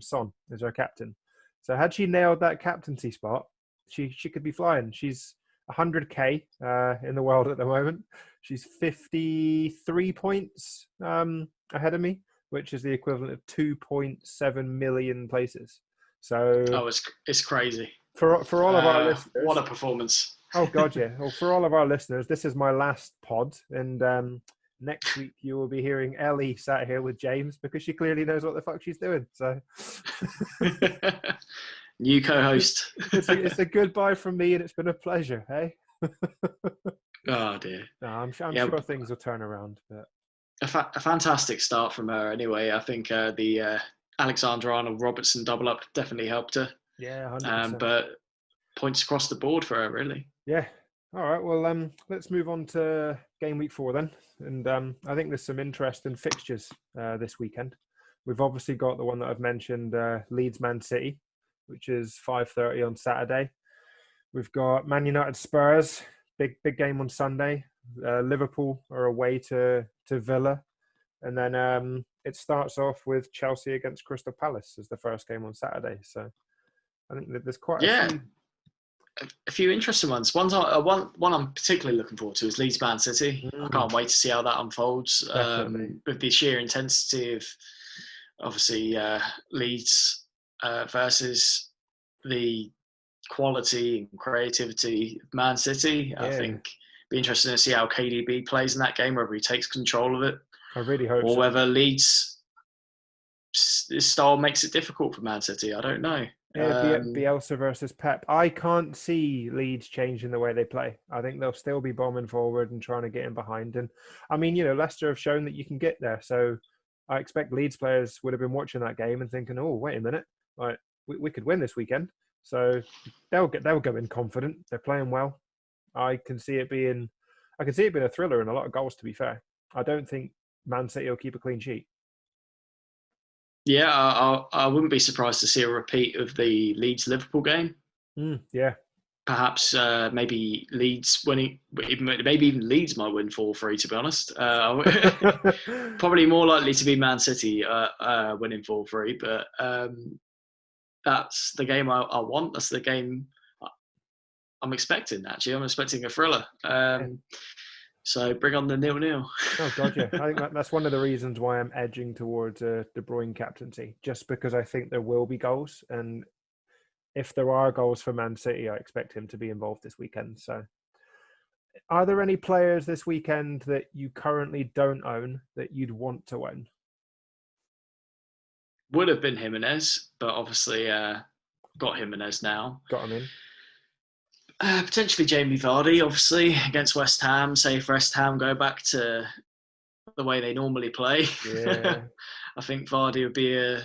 Son as her captain. So had she nailed that captaincy spot, she could be flying. She's 100k in the world at the moment. She's 53 points ahead of me, which is the equivalent of 2.7 million places. So it's crazy. For all of our listeners, what a performance! Oh God, yeah. Well, for all of our listeners, this is my last pod, and next week you will be hearing Ellie sat here with James because she clearly knows what the fuck she's doing. So, new co-host. it's a goodbye from me, and it's been a pleasure. Hey. Oh dear. No, I'm sure things will turn around. But a fantastic start from her. Anyway, I think the Alexander Arnold Robertson double up definitely helped her. Yeah, 100%. But points across the board for her, really. Yeah. All right. Well, let's move on to game week 4 then, and I think there's some interesting fixtures this weekend. We've obviously got the one that I've mentioned, Leeds Man City, which is 5:30 on Saturday. We've got Man United Spurs, big game on Sunday. Liverpool are away to Villa, and then it starts off with Chelsea against Crystal Palace as the first game on Saturday. So I think that there's quite a few. A few interesting ones. One I'm particularly looking forward to is Leeds Man City. I can't wait to see how that unfolds. With the sheer intensity of obviously Leeds versus the quality and creativity of Man City. Yeah. I think it'd be interesting to see how KDB plays in that game, whether he takes control of it, I really hope or so. whether Leeds' style makes it difficult for Man City. I don't know. Yeah, Bielsa versus Pep. I can't see Leeds changing the way they play. I think they'll still be bombing forward and trying to get in behind. And I mean, Leicester have shown that you can get there. So I expect Leeds players would have been watching that game and thinking, "Oh, wait a minute, like we could win this weekend." So they'll go in confident. They're playing well. I can see it being a thriller and a lot of goals. To be fair, I don't think Man City will keep a clean sheet. Yeah, I wouldn't be surprised to see a repeat of the Leeds-Liverpool game. Yeah. Perhaps maybe Leeds winning, maybe even Leeds might win 4-3, to be honest. Probably more likely to be Man City winning 4-3, but that's the game I want. That's the game I'm expecting, actually. I'm expecting a thriller. So bring on the 0-0. Oh, God, yeah. I think that's one of the reasons why I'm edging towards De Bruyne captaincy, just because I think there will be goals. And if there are goals for Man City, I expect him to be involved this weekend. So are there any players this weekend that you currently don't own that you'd want to own? Would have been Jimenez, but obviously got Jimenez now. Got him in. Potentially Jamie Vardy, obviously, against West Ham. Say if West Ham go back to the way they normally play. Yeah. I think Vardy would be a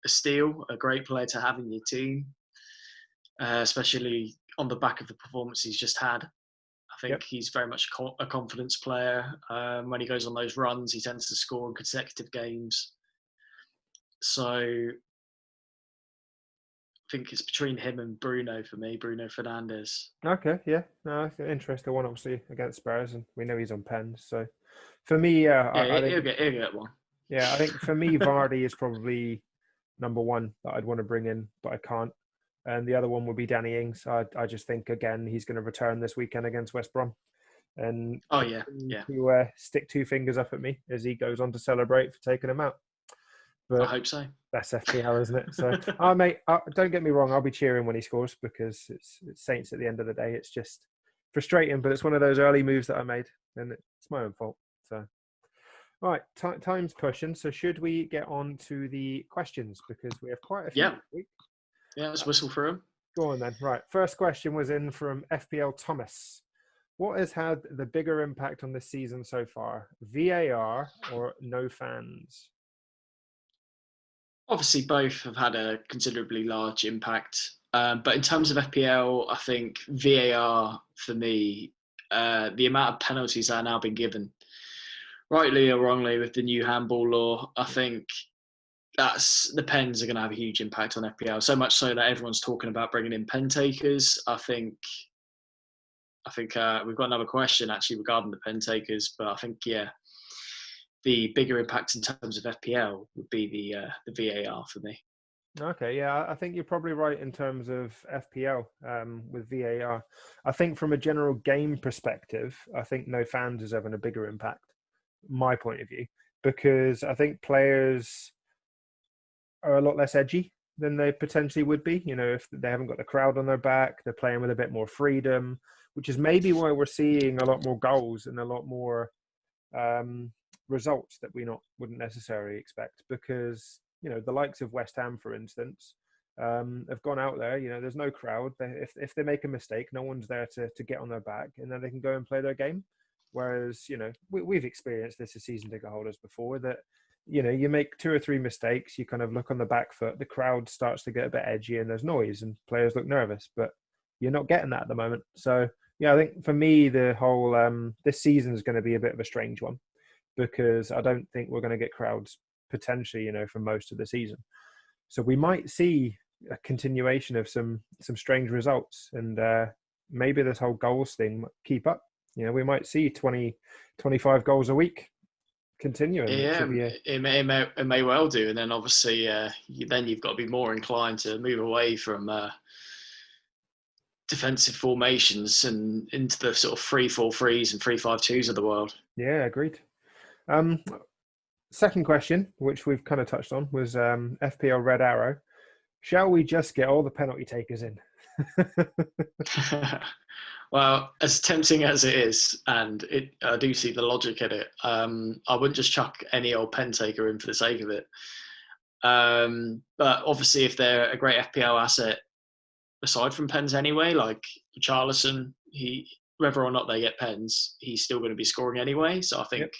steal, a great player to have in your team, especially on the back of the performance he's just had. I think he's very much a confidence player. When he goes on those runs, he tends to score in consecutive games. So I think it's between him and Bruno for me, Bruno Fernandes. Okay, yeah. No, interesting one, obviously, against Spurs, and we know he's on pens. So for me, I think he'll get one. Yeah, I think for me, Vardy is probably number one that I'd want to bring in, but I can't. And the other one would be Danny Ings. I just think, again, he's going to return this weekend against West Brom. And to stick two fingers up at me as he goes on to celebrate for taking him out. But I hope so. That's FPL, isn't it? So, mate, don't get me wrong. I'll be cheering when he scores because it's Saints at the end of the day. It's just frustrating, but it's one of those early moves that I made, and it's my own fault. So, all right, time's pushing. So, should we get on to the questions because we have quite a few this week? Yeah, let's whistle through them. Go on then. Right, first question was in from FPL Thomas. What has had the bigger impact on this season so far, VAR or no fans? Obviously, both have had a considerably large impact. But in terms of FPL, I think VAR, for me, the amount of penalties that are now been given, rightly or wrongly, with the new handball law, I think the pens are going to have a huge impact on FPL. So much so that everyone's talking about bringing in pen takers. I think we've got another question actually regarding the pen takers, but I think the bigger impact in terms of FPL would be the VAR for me. Okay, yeah, I think you're probably right in terms of FPL with VAR. I think from a general game perspective, I think no fans is having a bigger impact, my point of view, because I think players are a lot less edgy than they potentially would be. If they haven't got the crowd on their back, they're playing with a bit more freedom, which is maybe why we're seeing a lot more goals and a lot more results that we wouldn't necessarily expect, because the likes of West Ham, for instance, have gone out there. There's no crowd. If they make a mistake, no one's there to get on their back, and then they can go and play their game. Whereas, we've experienced this as season ticket holders before, that, you make 2 or 3 mistakes, you kind of look on the back foot, the crowd starts to get a bit edgy and there's noise and players look nervous, but you're not getting that at the moment. So, yeah, I think for me, the whole, this season is going to be a bit of a strange one, because I don't think we're going to get crowds potentially, for most of the season. So we might see a continuation of some strange results, and maybe this whole goals thing might keep up. We might see 20, 25 goals a week continuing. Yeah, it may well do, and then obviously, then you've got to be more inclined to move away from defensive formations and into the sort of 3-4-3s and 3-5-2s of the world. Yeah, agreed. Second question, which we've kind of touched on, was FPL Red Arrow. Shall we just get all the penalty takers in? Well, as tempting as it is, and I do see the logic in it, I wouldn't just chuck any old pen taker in for the sake of it. But obviously, if they're a great FPL asset, aside from pens anyway, like Charlison, whether or not they get pens, he's still going to be scoring anyway. So I think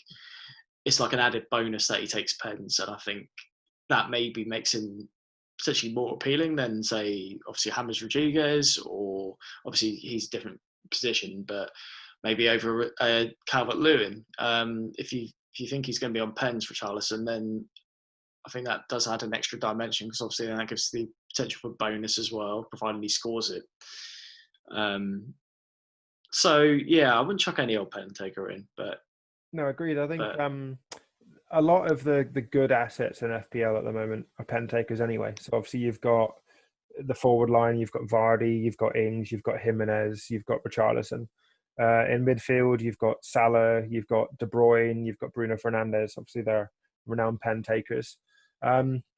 it's like an added bonus that he takes pens, and I think that maybe makes him potentially more appealing than, say, obviously James Rodriguez, or obviously he's different position, but maybe over Calvert-Lewin. If you think he's going to be on pens for Charlison, then I think that does add an extra dimension, because obviously that gives the potential for bonus as well, provided he scores it. So yeah, I wouldn't chuck any old pen taker in, but no, agreed. I think a lot of the good assets in FPL at the moment are pen takers anyway. So obviously you've got the forward line, you've got Vardy, you've got Ings, you've got Jimenez, you've got Richarlison. In midfield, you've got Salah, you've got De Bruyne, you've got Bruno Fernandes. Obviously, they're renowned pen takers.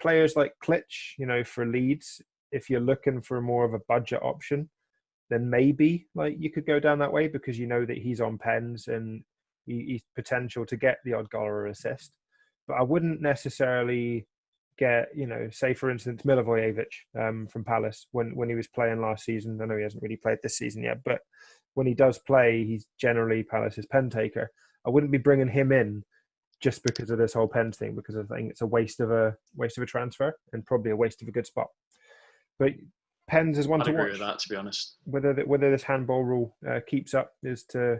Players like Klitsch, for Leeds, if you're looking for more of a budget option, then maybe you could go down that way, because that he's on pens and he's potential to get the odd goal or assist. But I wouldn't necessarily get, say for instance, Milivojevic from Palace when he was playing last season. I know he hasn't really played this season yet, but when he does play, he's generally Palace's pen taker. I wouldn't be bringing him in just because of this whole pens thing, because I think it's a waste of a transfer and probably a waste of a good spot. But pens is one to watch. I'd agree with that, to be honest. Whether this handball rule keeps up is to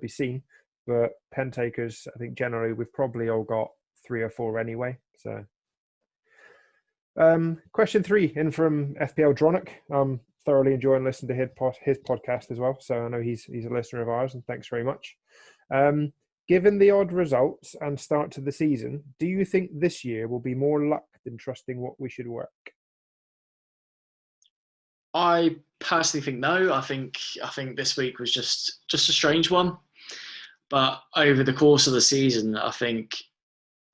be seen. But pen takers, I think generally we've probably all got 3 or 4 anyway. So, question 3 in from FPL Dronic. I'm thoroughly enjoying listening to his podcast as well. So I know he's a listener of ours, and thanks very much. Given the odd results and start to the season, do you think this year will be more luck than trusting what we should work? I personally think no. I think this week was just a strange one. But over the course of the season, I think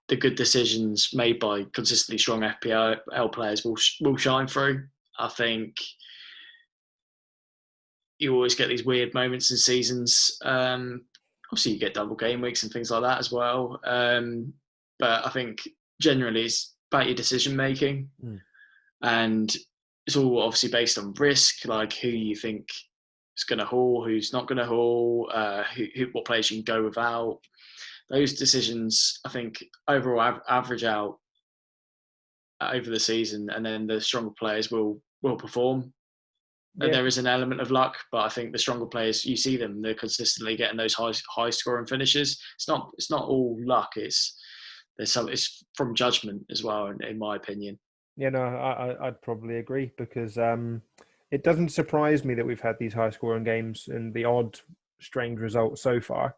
the good decisions made by consistently strong FPL players will shine through. I think you always get these weird moments in seasons. Obviously, you get double game weeks and things like that as well. But I think generally it's about your decision making. And it's all obviously based on risk, like who you think is going to haul, who's not going to haul, what players you can go without. Those decisions, I think, overall average out over the season, and then the stronger players will perform. Yeah. And there is an element of luck, but I think the stronger players, you see them, they're consistently getting those high scoring finishes. It's not all luck. It's from judgment as well, in my opinion. Yeah, no, I'd probably agree, because it doesn't surprise me that we've had these high-scoring games and the odd strange results so far,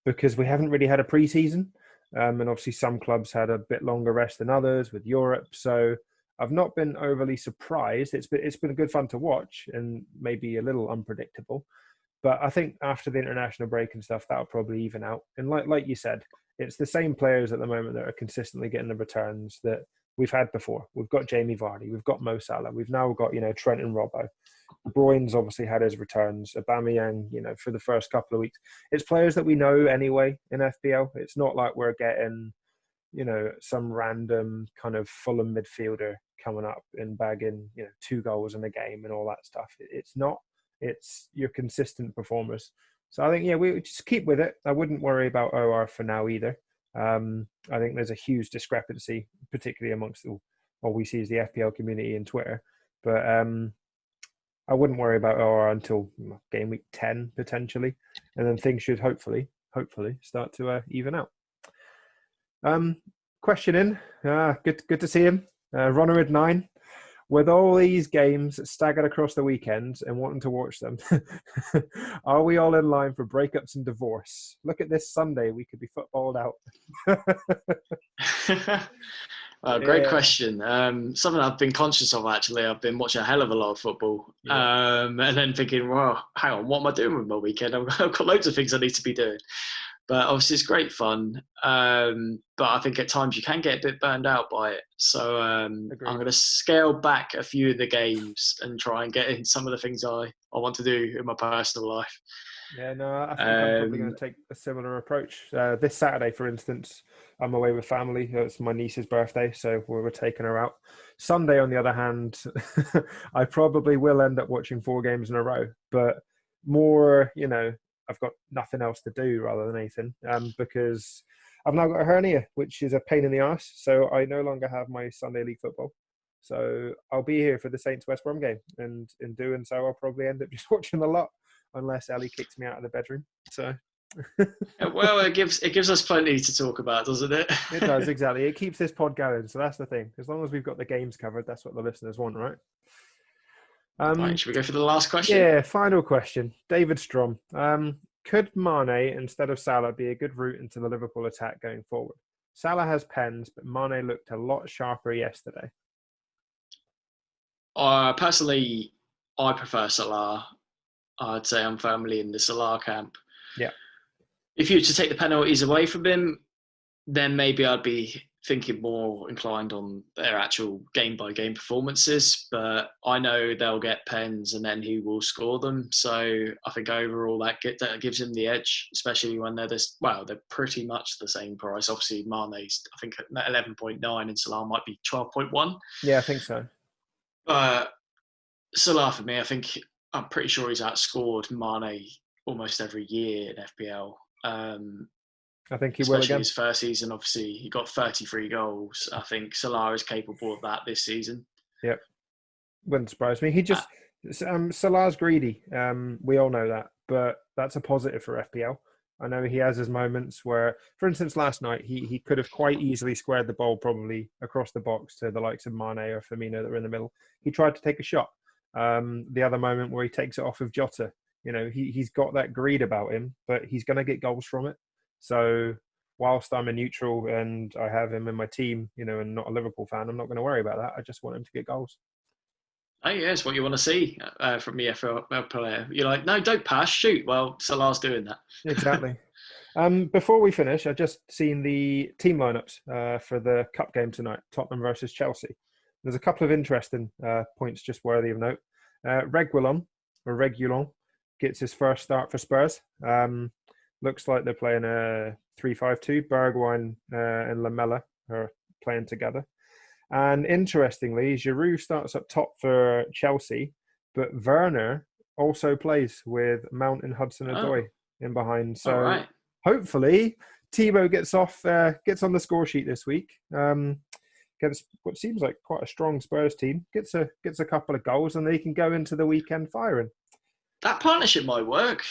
because we haven't really had a pre-season, and obviously some clubs had a bit longer rest than others with Europe. So I've not been overly surprised. It's been good fun to watch, and maybe a little unpredictable. But I think after the international break and stuff, that'll probably even out. And like you said, it's the same players at the moment that are consistently getting the returns that we've had before. We've got Jamie Vardy, we've got Mo Salah, we've now got Trent and Robbo. Bruyne's obviously had his returns. Aubameyang, for the first couple of weeks. It's players that we know anyway in FPL. It's not like we're getting some random kind of Fulham midfielder coming up and bagging 2 goals in a game and all that stuff. It's not. It's your consistent performers. So I think, yeah, we just keep with it. I wouldn't worry about OR for now either. I think there's a huge discrepancy, particularly amongst what we see as the FPL community and Twitter. But I wouldn't worry about OR until game week 10 potentially, and then things should hopefully start to even out. Question in, good to see him. Runner at 9. With all these games staggered across the weekends and wanting to watch them, are we all in line for breakups and divorce? Look at this Sunday, we could be footballed out. Well, great question. Something I've been conscious of, actually. I've been watching a hell of a lot of football. Yeah. And then thinking, well, hang on, what am I doing with my weekend? I've got loads of things I need to be doing. But obviously it's great fun. But I think at times you can get a bit burned out by it. So I'm going to scale back a few of the games and try and get in some of the things I want to do in my personal life. Yeah, no, I think I'm probably going to take a similar approach. This Saturday, for instance, I'm away with family. It's my niece's birthday, so we're taking her out. Sunday, on the other hand, I probably will end up watching 4 games in a row, but more, I've got nothing else to do rather than anything, because I've now got a hernia, which is a pain in the arse. So I no longer have my Sunday league football. So I'll be here for the Saints West Brom game, and in doing so, I'll probably end up just watching a lot, unless Ellie kicks me out of the bedroom. So, well, it gives us plenty to talk about, doesn't it? It does, exactly. It keeps this pod going. So that's the thing. As long as we've got the games covered, that's what the listeners want, right? Right, should we go for the last question? Yeah, final question. David Strom. Could Mane instead of Salah be a good route into the Liverpool attack going forward? Salah has pens, but Mane looked a lot sharper yesterday. Personally, I prefer Salah. I'd say I'm firmly in the Salah camp. Yeah. If you were to take the penalties away from him, then maybe I'd be thinking more inclined on their actual game-by-game performances. But I know they'll get pens and then he will score them. So I think overall that gives him the edge, especially when they're they're pretty much the same price. Obviously, Mane's, I think, at 11.9 and Salah might be 12.1. Yeah, I think so. Salah, for me, I'm pretty sure he's outscored Mane almost every year in FPL. I think he will again. Especially his first season, obviously, he got 33 goals. I think Salah is capable of that this season. Yep. Wouldn't surprise me. He just... Salah's greedy. We all know that. But that's a positive for FPL. I know he has his moments where, for instance, last night, he could have quite easily squared the ball probably across the box to the likes of Mane or Firmino that were in the middle. He tried to take a shot. The other moment where he takes it off of Jota, he's got that greed about him, but he's going to get goals from it. So whilst I'm a neutral and I have him in my team, and not a Liverpool fan, I'm not going to worry about that. I just want him to get goals. Oh, yeah, it's what you want to see from the FPL player. You're like, no, don't pass, shoot. Well, Salah's doing that. Exactly. Before we finish, I've just seen the team lineups for the cup game tonight, Tottenham versus Chelsea. There's a couple of interesting points just worthy of note. Reguilon gets his first start for Spurs. Looks like they're playing a 3-5-2. Bergwijn and Lamela are playing together. And interestingly, Giroud starts up top for Chelsea, but Werner also plays with Mount and Hudson-Odoi in behind. So hopefully Tebow gets on the score sheet this week. Against what seems like quite a strong Spurs team, gets a couple of goals, and they can go into the weekend firing. That partnership might work.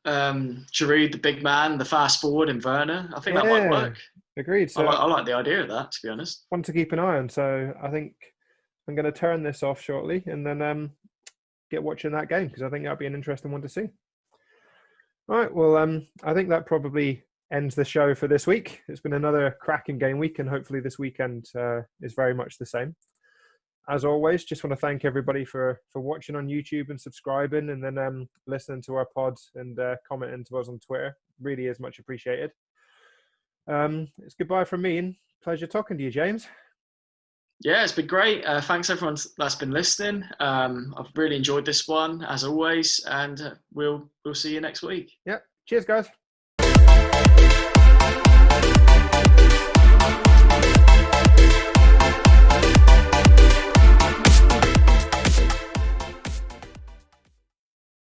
Giroud, the big man, the fast forward, and Werner. I think that might work. Agreed. So I like the idea of that, to be honest. One to keep an eye on. So I think I'm going to turn this off shortly and then get watching that game, because I think that'll be an interesting one to see. All right. Well, I think that probably ends the show for this week. It's been another cracking game week, and hopefully this weekend is very much the same. As always, just want to thank everybody for watching on YouTube and subscribing, and then listening to our pods and commenting to us on Twitter. Really is much appreciated. It's goodbye from me, and pleasure talking to you, James. Yeah, it's been great. Thanks everyone that's been listening. I've really enjoyed this one, as always, and we'll see you next week. Yeah. Cheers, guys.